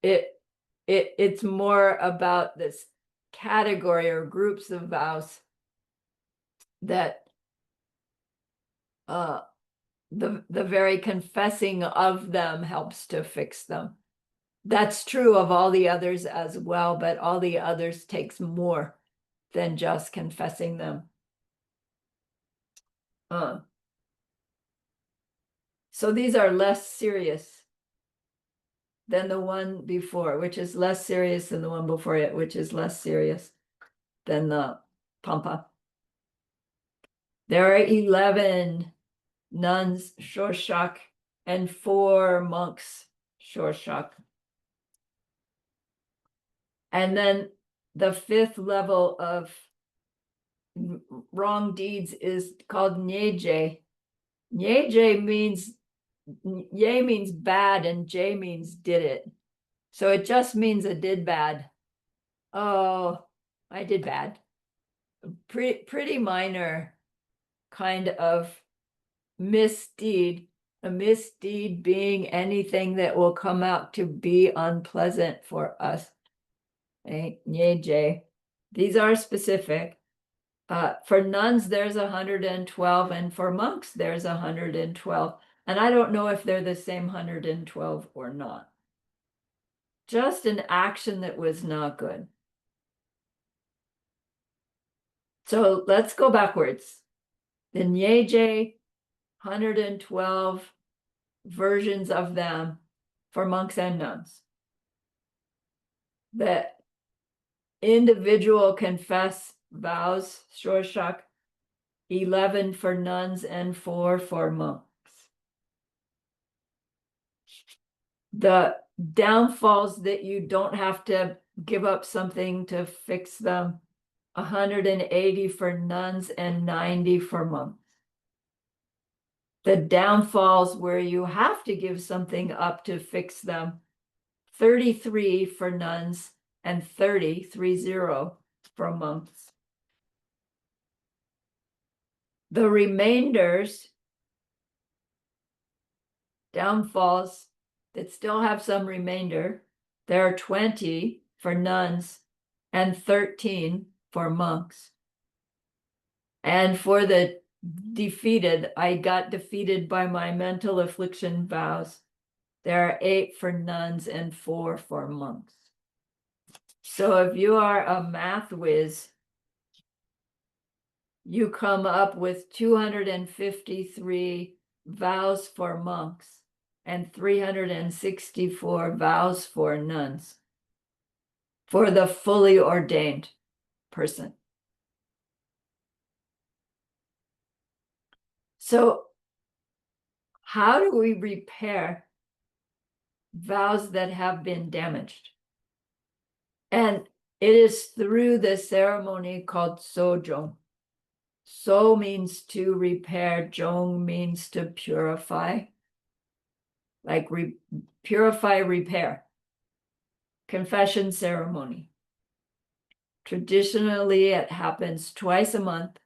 it's more about this category or groups of vows that the very confessing of them helps to fix them. That's true of all the others as well, but all the others takes more than just confessing them. So these are less serious than the one before, which is less serious than the one before it, which is less serious than the Pampa. There are 11 nuns, Shorshak, and 4 monks, Shorshak. And then the 5th level of wrong deeds is called Nyeje. Nyeje means, Ye means bad and J means did it. So it just means I did bad. Oh, I did bad. Pretty minor kind of misdeed. A misdeed being anything that will come out to be unpleasant for us. Nyeje. These are specific. For nuns, there's 112, and for monks, there's 112. And I don't know if they're the same 112 or not. Just an action that was not good. So let's go backwards. The Nyeje, 112 versions of them for monks and nuns. The individual confess vows, Shorshak, 11 for nuns and 4 for monks. The downfalls that you don't have to give up something to fix them, 180 for nuns and 90 for monks. The downfalls where you have to give something up to fix them, 33 for nuns and 30 for monks. The remainders, downfalls that still have some remainder, there are 20 for nuns and 13 for monks. And for the defeated, I got defeated by my mental affliction vows. There are 8 for nuns and 4 for monks. So if you are a math whiz, you come up with 253 vows for monks and 364 vows for nuns for the fully ordained person. So how do we repair vows that have been damaged? And it is through the ceremony called sojong. So means to repair, jong means to purify, like purify, repair. Confession ceremony. Traditionally, it happens twice a month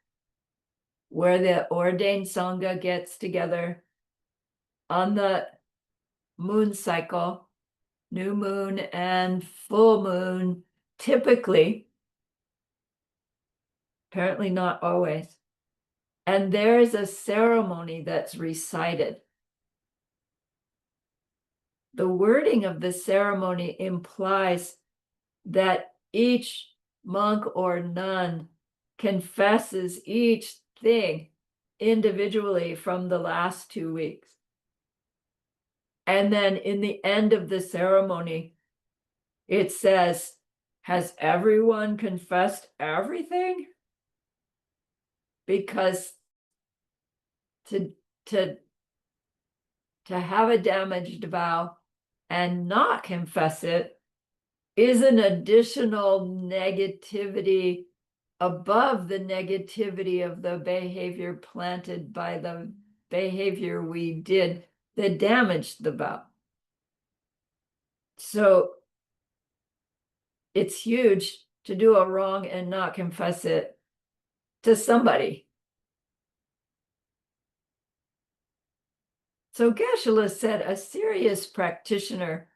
where the ordained Sangha gets together on the moon cycle, new moon and full moon, typically, apparently not always. And there's a ceremony that's recited. The wording of the ceremony implies that each monk or nun confesses each thing individually from the last 2 weeks. And then in the end of the ceremony, it says, has everyone confessed everything? Because to have a damaged vow and not confess it is an additional negativity above the negativity of the behavior planted by the behavior we did that damaged the vow. So it's huge to do a wrong and not confess it to somebody. So Geshe-la said a serious practitioner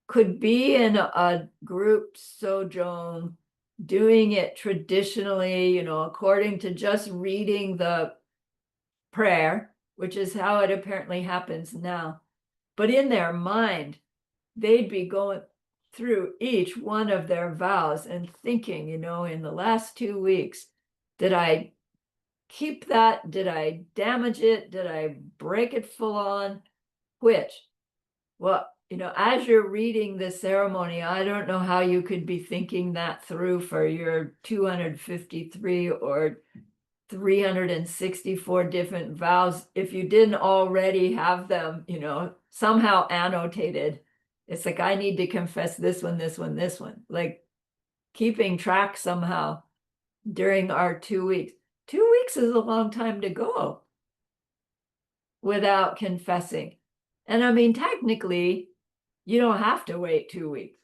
could be in a group sojourn, doing it traditionally, according to just reading the prayer, which is how it apparently happens now. But in their mind, they'd be going through each one of their vows and thinking, in the last 2 weeks, did I keep that? Did I damage it? Did I break it full on? Which? Well, as you're reading the ceremony, I don't know how you could be thinking that through for your 253 or 364 different vows if you didn't already have them, somehow annotated. It's like, I need to confess this one, this one, this one. Like keeping track somehow during our 2 weeks. 2 weeks is a long time to go without confessing. And I mean, technically, you don't have to wait 2 weeks.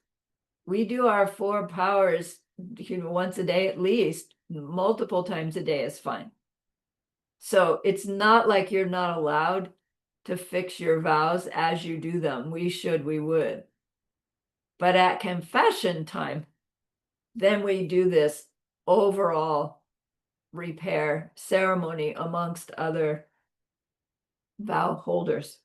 We do our 4 powers, once a day at least, multiple times a day is fine. So it's not like you're not allowed to fix your vows as you do them. We would. But at confession time, then we do this overall repair ceremony amongst other vow holders.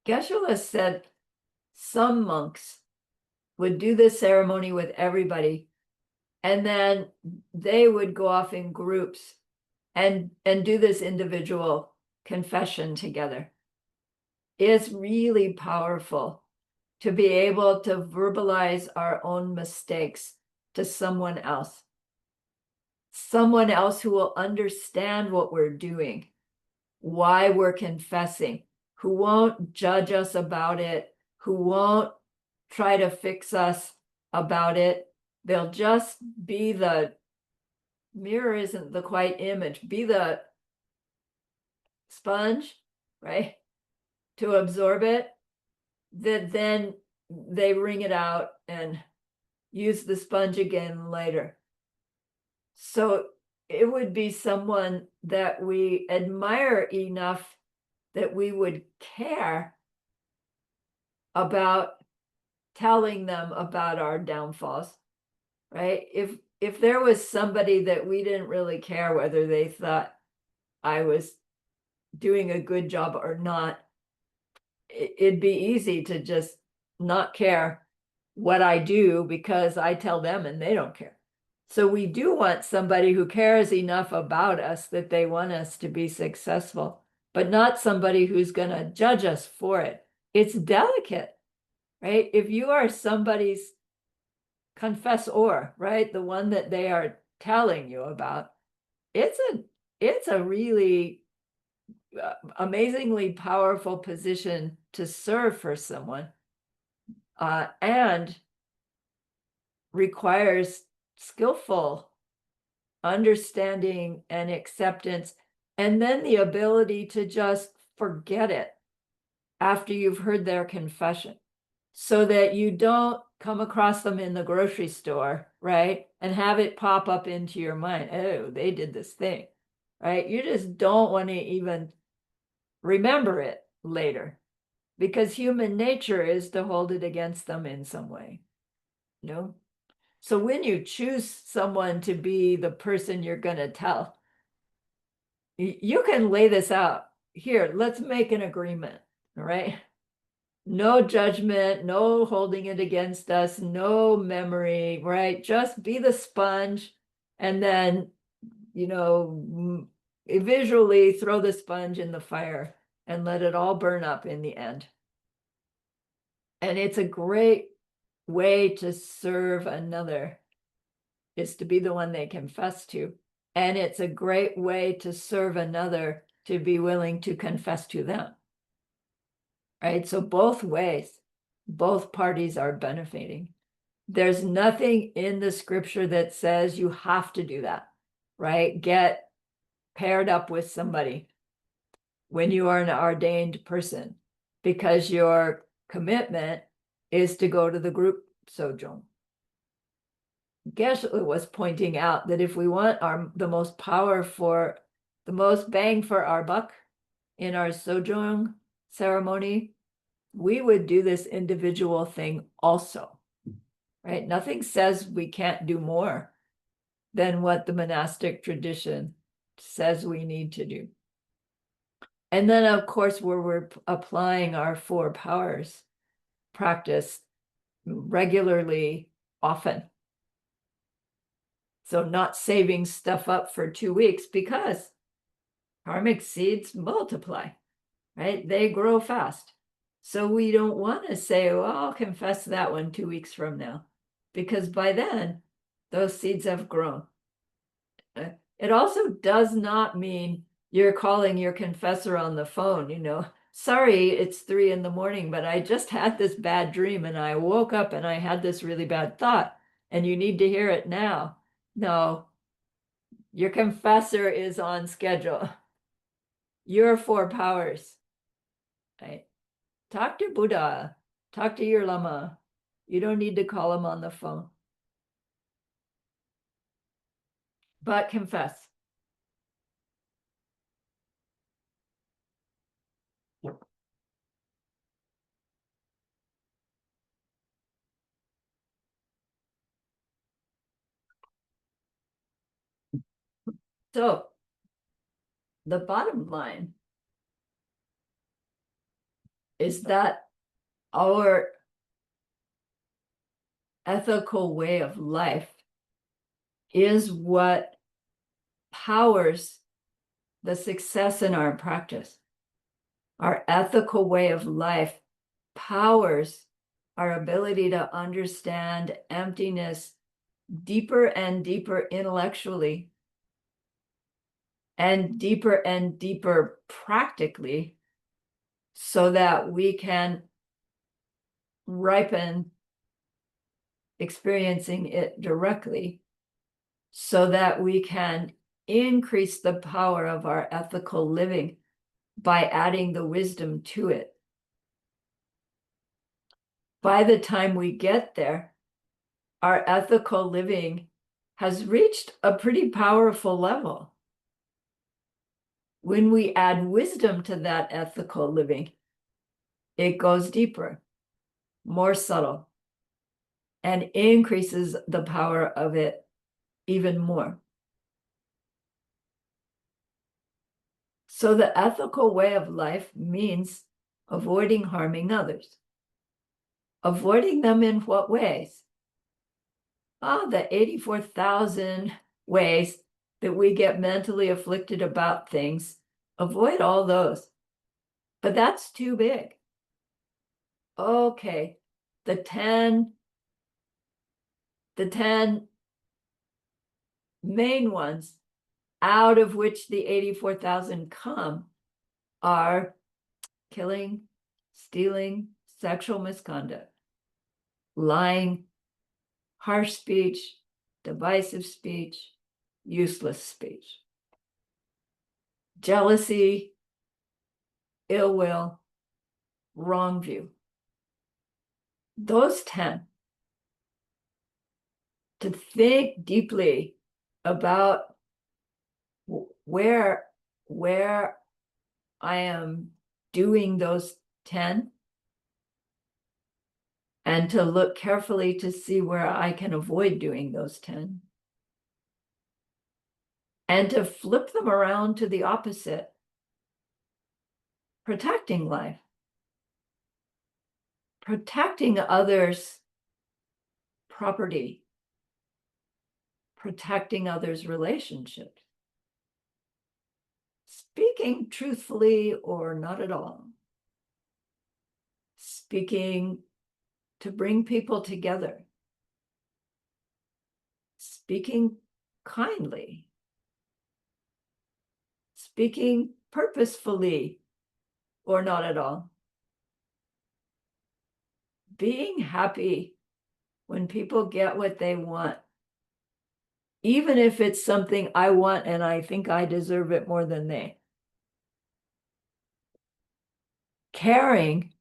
Geshe-la said some monks would do this ceremony with everybody, and then they would go off in groups and do this individual confession together. It's really powerful to be able to verbalize our own mistakes to someone else who will understand what we're doing, why we're confessing, who won't judge us about it, who won't try to fix us about it. They'll just be the mirror, isn't the quite image, be the sponge, right? To absorb it, that then they wring it out and use the sponge again later. So it would be someone that we admire enough that we would care about telling them about our downfalls, right? If there was somebody that we didn't really care whether they thought I was doing a good job or not, it'd be easy to just not care what I do because I tell them and they don't care. So we do want somebody who cares enough about us that they want us to be successful, but not somebody who's going to judge us for it. It's delicate, right? If you are somebody's confessor, right, the one that they are telling you about, it's a really amazingly powerful position to serve for someone, and requires skillful understanding and acceptance, and then the ability to just forget it after you've heard their confession, so that you don't come across them in the grocery store, right? And have it pop up into your mind. Oh, they did this thing, right? You just don't want to even remember it later because human nature is to hold it against them in some way. You know? So when you choose someone to be the person you're going to tell, you can lay this out. Here, let's make an agreement, all right? No judgment, no holding it against us, no memory, right? Just be the sponge and then, visually throw the sponge in the fire and let it all burn up in the end. And it's a great way to serve another, is to be the one they confess to. And it's a great way to serve another to be willing to confess to them. Right? So both ways, both parties are benefiting. There's nothing in the scripture that says you have to do that, right? Get paired up with somebody when you are an ordained person, because your commitment is to go to the group sojourn. Geshe was pointing out that if we want the most bang for our buck in our sojourn ceremony, we would do this individual thing also, right? Nothing says we can't do more than what the monastic tradition says we need to do. And then, of course, where we're applying our 4 powers practice regularly, often. So not saving stuff up for 2 weeks, because karmic seeds multiply, right? They grow fast. So we don't want to say, well, I'll confess that one 2 weeks from now, because by then those seeds have grown. It also does not mean you're calling your confessor on the phone, sorry, it's 3 a.m, but I just had this bad dream and I woke up and I had this really bad thought and you need to hear it now. No, your confessor is on schedule. Your 4 powers, right? Talk to Buddha, talk to your Lama. You don't need to call him on the phone. But confess. So the bottom line is that our ethical way of life is what powers the success in our practice. Our ethical way of life powers our ability to understand emptiness deeper and deeper intellectually and deeper practically, so that we can ripen experiencing it directly, so that we can increase the power of our ethical living by adding the wisdom to it. By the time we get there, our ethical living has reached a pretty powerful level. When we add wisdom to that ethical living, it goes deeper, more subtle, and increases the power of it even more. So the ethical way of life means avoiding harming others. Avoiding them in what ways? The 84,000 ways that we get mentally afflicted about things. Avoid all those. But that's too big. Okay, the 10 main ones, out of which the 84,000 come, are killing, stealing, sexual misconduct, lying, harsh speech, divisive speech, useless speech, jealousy, ill will, wrong view. Those 10 to think deeply about where I am doing those 10, and to look carefully to see where I can avoid doing those 10, and to flip them around to the opposite, protecting life, protecting others' property, protecting others' relationships, speaking truthfully or not at all, speaking to bring people together, speaking kindly, speaking purposefully or not at all, being happy when people get what they want, even if it's something I want and I think I deserve it more than they. Caring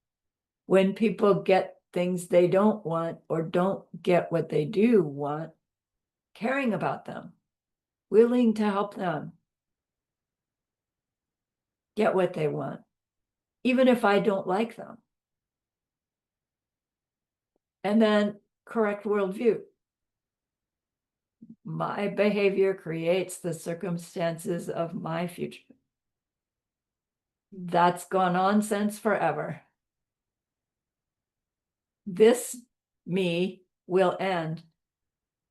when people get things they don't want or don't get what they do want, caring about them, willing to help them get what they want, even if I don't like them. And then correct worldview. My behavior creates the circumstances of my future. That's gone on since forever. This me will end.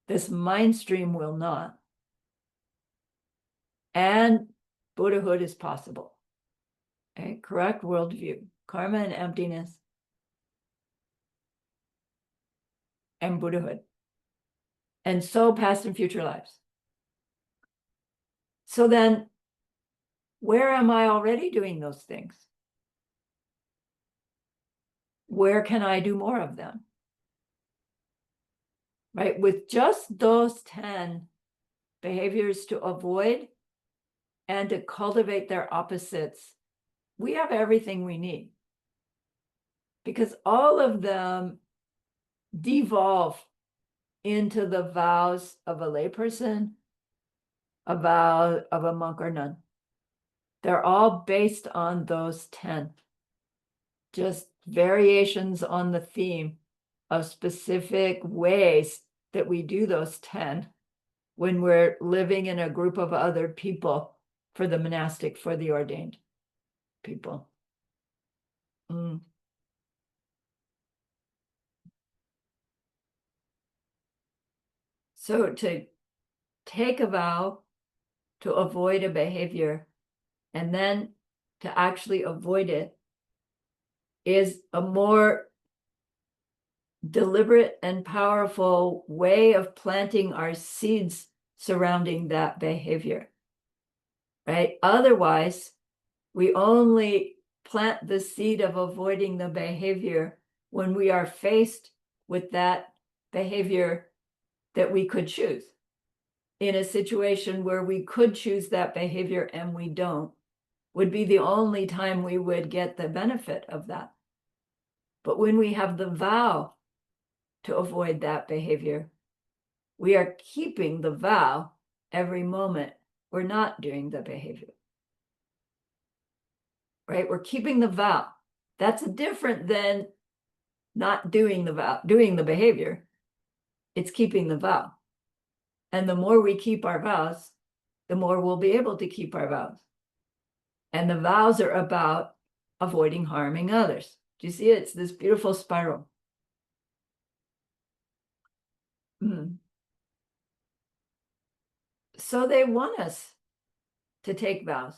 This mind stream will not. And Buddhahood is possible. Okay? Correct worldview, karma and emptiness, and Buddhahood. And so past and future lives. So then, where am I already doing those things? Where can I do more of them? Right? With just those 10 behaviors to avoid and to cultivate their opposites, we have everything we need. Because all of them devolve into the vows of a layperson, a vow of a monk or nun. They're all based on those 10, just variations on the theme of specific ways that we do those 10 when we're living in a group of other people for the monastic, for the ordained people. So to take a vow to avoid a behavior and then to actually avoid it is a more deliberate and powerful way of planting our seeds surrounding that behavior, right? Otherwise, we only plant the seed of avoiding the behavior when we are faced with that behavior that we could choose. In a situation where we could choose that behavior and we don't, would be the only time we would get the benefit of that. But when we have the vow to avoid that behavior, we are keeping the vow every moment we're not doing the behavior. Right? We're keeping the vow. That's different than not doing the vow, doing the behavior. It's keeping the vow. And the more we keep our vows, the more we'll be able to keep our vows. And the vows are about avoiding harming others. Do you see it? It's this beautiful spiral. So they want us to take vows.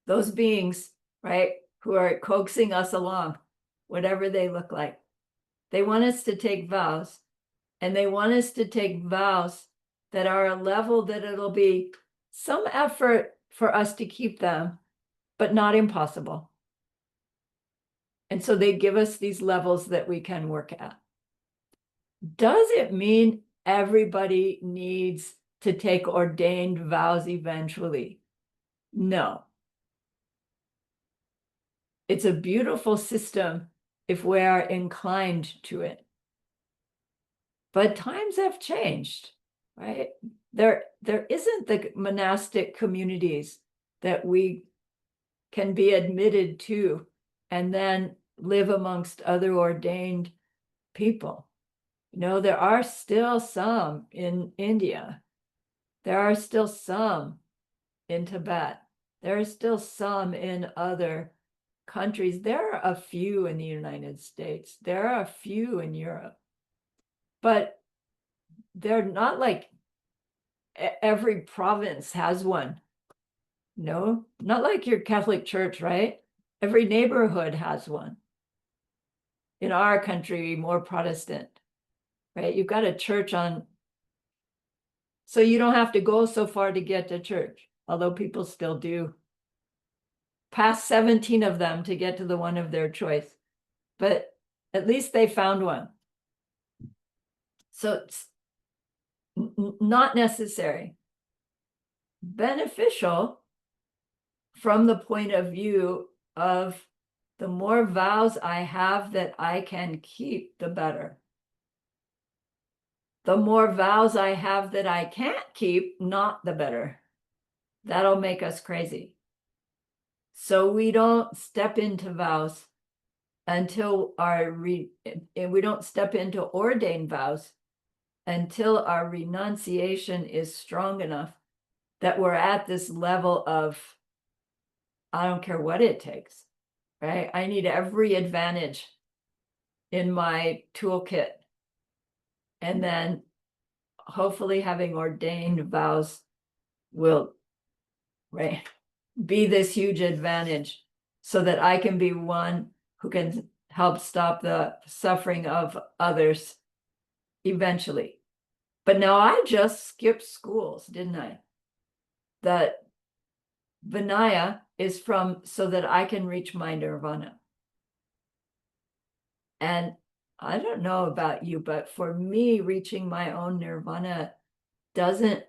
Those beings, right, who are coaxing us along, whatever they look like, they want us to take vows, and they want us to take vows that are a level that it'll be some effort for us to keep them, but not impossible. And so they give us these levels that we can work at. Does it mean everybody needs to take ordained vows eventually? No. It's a beautiful system if we are inclined to it. But times have changed, right? There isn't the monastic communities that we can be admitted to and then live amongst other ordained people. You know, there are still some in India. There are still some in Tibet. There are still some in other countries. There are a few in the United States. There are a few in Europe. But they're not like every province has one. No, not like your Catholic Church, right? Every neighborhood has one. In our country, more Protestant, right? You've got a church on, so you don't have to go so far to get to church, although people still do. Past 17 of them to get to the one of their choice, but at least they found one. So it's not necessary. Beneficial from the point of view of the more vows I have that I can keep, the better. The more vows I have that I can't keep, not the better. That'll make us crazy. So we don't step into vows until we don't step into ordained vows until our renunciation is strong enough that we're at this level of, I don't care what it takes, right? I need every advantage in my toolkit. And then hopefully having ordained vows will, right, be this huge advantage so that I can be one who can help stop the suffering of others eventually. But now I just skipped schools, didn't I? That Vinaya is from so that I can reach my nirvana. And I don't know about you, but for me, reaching my own nirvana doesn't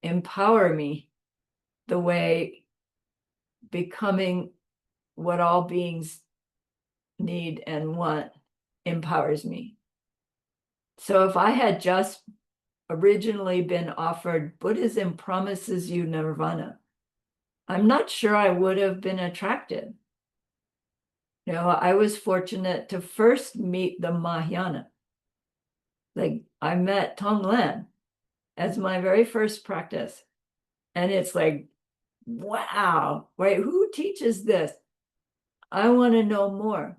empower me the way becoming what all beings need and want empowers me. So if I had just originally been offered Buddhism promises you nirvana, I'm not sure I would have been attracted. You know, I was fortunate to first meet the Mahayana. Like I met Tonglen as my very first practice. And it's like, wow, right? Who teaches this? I want to know more.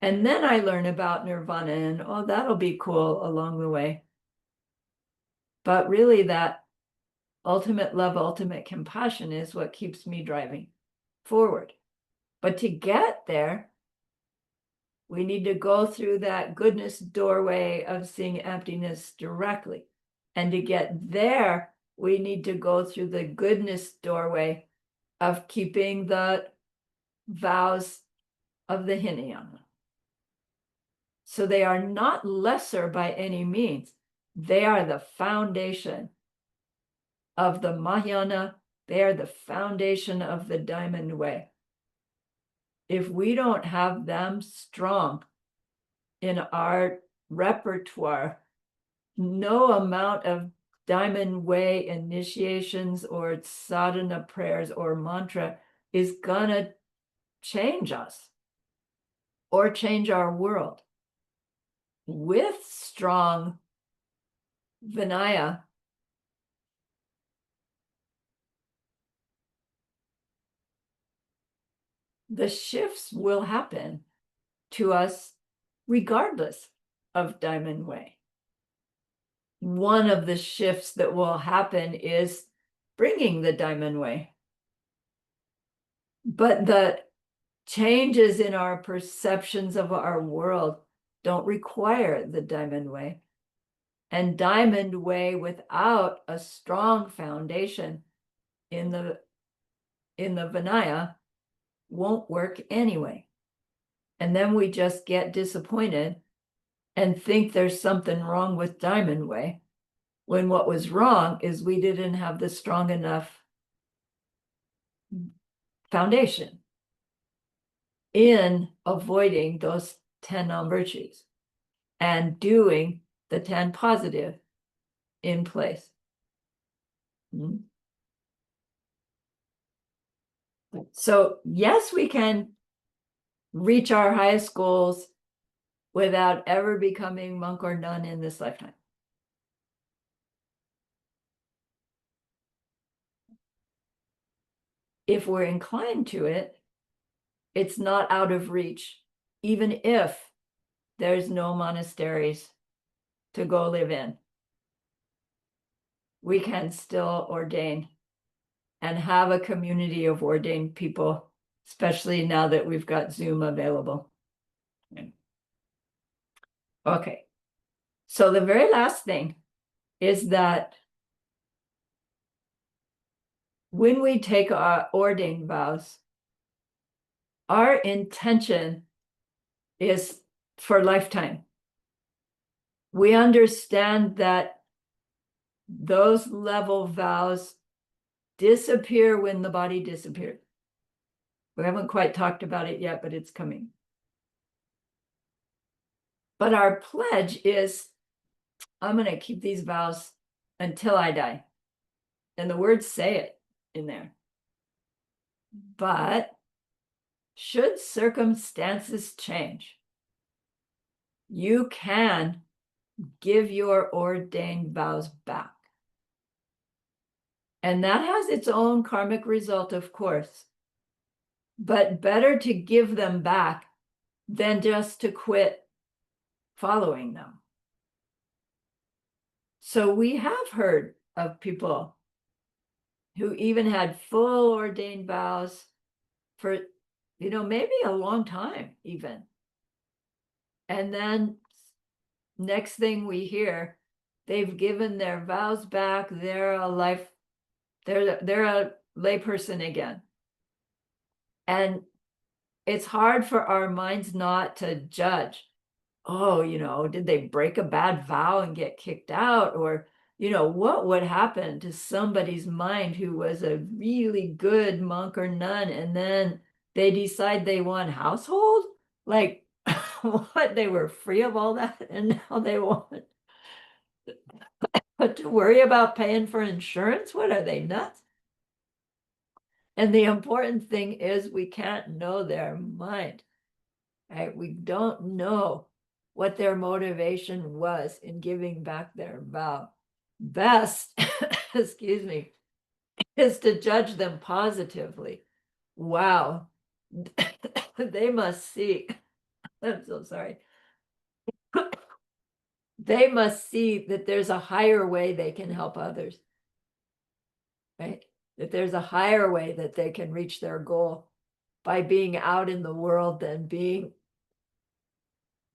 And then I learn about nirvana and, oh, that'll be cool along the way. But really that ultimate love, ultimate compassion is what keeps me driving forward. But to get there, we need to go through that goodness doorway of seeing emptiness directly. And to get there, we need to go through the goodness doorway of keeping the vows of the Hinayana. So they are not lesser by any means. They are the foundation of the Mahayana. They are the foundation of the Diamond Way. If we don't have them strong in our repertoire, no amount of Diamond Way initiations or sadhana prayers or mantra is gonna change us or change our world. With strong Vinaya, the shifts will happen to us regardless of Diamond Way. One of the shifts that will happen is bringing the Diamond Way. But the changes in our perceptions of our world don't require the Diamond Way. And Diamond Way without a strong foundation in the Vinaya won't work anyway. And then we just get disappointed and think there's something wrong with Diamond Way, when what was wrong is we didn't have the strong enough foundation in avoiding those 10 non-virtues. and doing the 10 positive in place. So yes, we can reach our highest goals without ever becoming monk or nun in this lifetime. If we're inclined to it, it's not out of reach, even if there's no monasteries to go live in. We can still ordain and have a community of ordained people, especially now that we've got Zoom available. Okay, so the very last thing is that when we take our ordained vows, our intention is for lifetime. We understand that those level vows disappear when the body disappears. We haven't quite talked about it yet, but it's coming. But our pledge is, I'm going to keep these vows until I die. And the words say it in there. But should circumstances change, you can give your ordained vows back. And that has its own karmic result, of course. But better to give them back than just to quit following them. So we have heard of people who even had full ordained vows for, maybe a long time even. And then next thing we hear, they've given their vows back, they're a layperson again. And it's hard for our minds not to judge. Oh, did they break a bad vow and get kicked out? Or, what would happen to somebody's mind who was a really good monk or nun, and then they decide they want household? Like, what? They were free of all that, and now they want to worry about paying for insurance? What are they, nuts? And the important thing is we can't know their mind, right? We don't know what their motivation was in giving back their vow. Best, excuse me, is to judge them positively. Wow, they must see, I'm so sorry. They must see that there's a higher way they can help others, right? That there's a higher way that they can reach their goal by being out in the world than being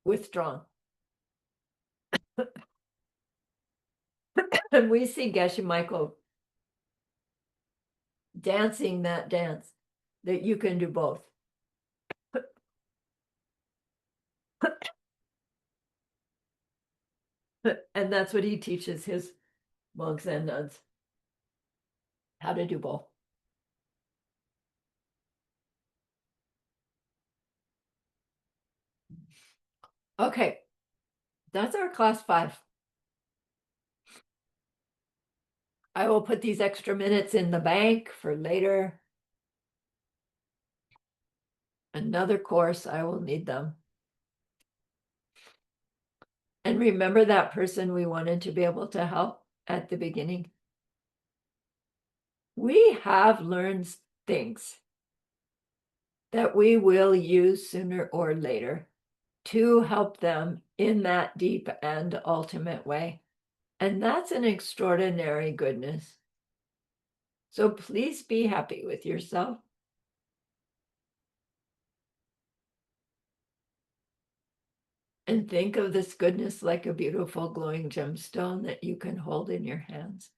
withdrawn. And we see Geshe Michael dancing that dance, that you can do both. And that's what he teaches his monks and nuns, how to do both. Okay, that's our class 5. I will put these extra minutes in the bank for later. Another course, I will need them. And remember that person we wanted to be able to help at the beginning? We have learned things that we will use sooner or later to help them in that deep and ultimate way. And that's an extraordinary goodness. So please be happy with yourself. And think of this goodness like a beautiful glowing gemstone that you can hold in your hands.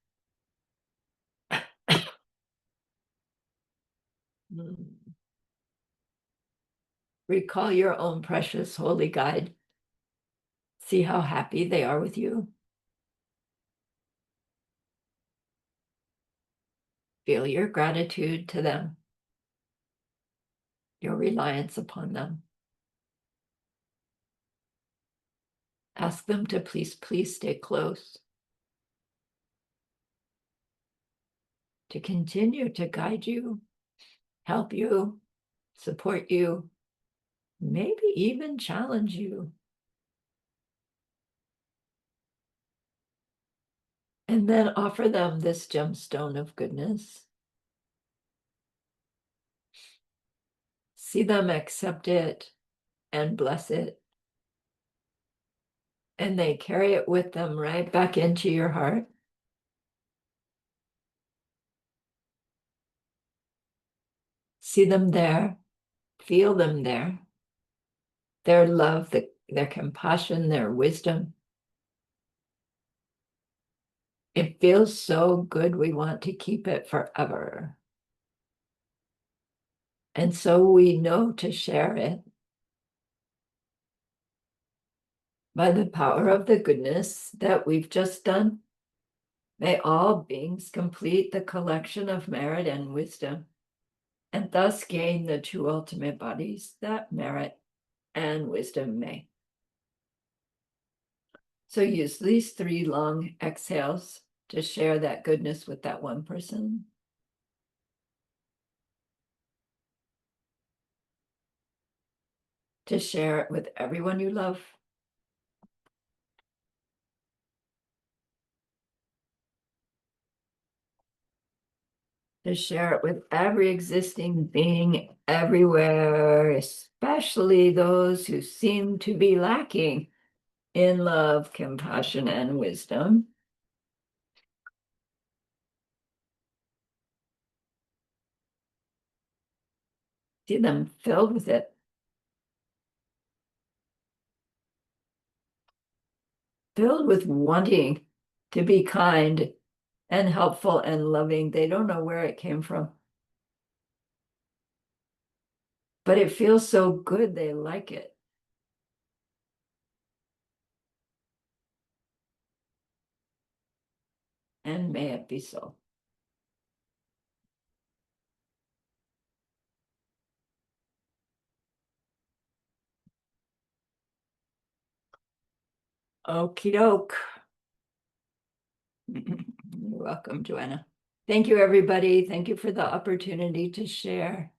Recall your own precious holy guide. See how happy they are with you. Feel your gratitude to them, your reliance upon them. Ask them to please stay close. To continue to guide you, help you, support you, maybe even challenge you. And then offer them this gemstone of goodness. See them accept it and bless it. And they carry it with them right back into your heart. See them there, feel them there. Their love, their compassion, their wisdom. It feels so good. We want to keep it forever. And so we know to share it by the power of the goodness that we've just done. May all beings complete the collection of merit and wisdom, and thus gain the two ultimate bodies that merit and wisdom may. So use these 3 long exhales to share that goodness with that one person. To share it with everyone you love. To share it with every existing being everywhere, especially those who seem to be lacking in love, compassion, and wisdom. See them filled with it. Filled with wanting to be kind and helpful and loving. They don't know where it came from. But it feels so good, they like it. And may it be so. Okie doke. You're welcome, Joanna. Thank you, everybody. Thank you for the opportunity to share.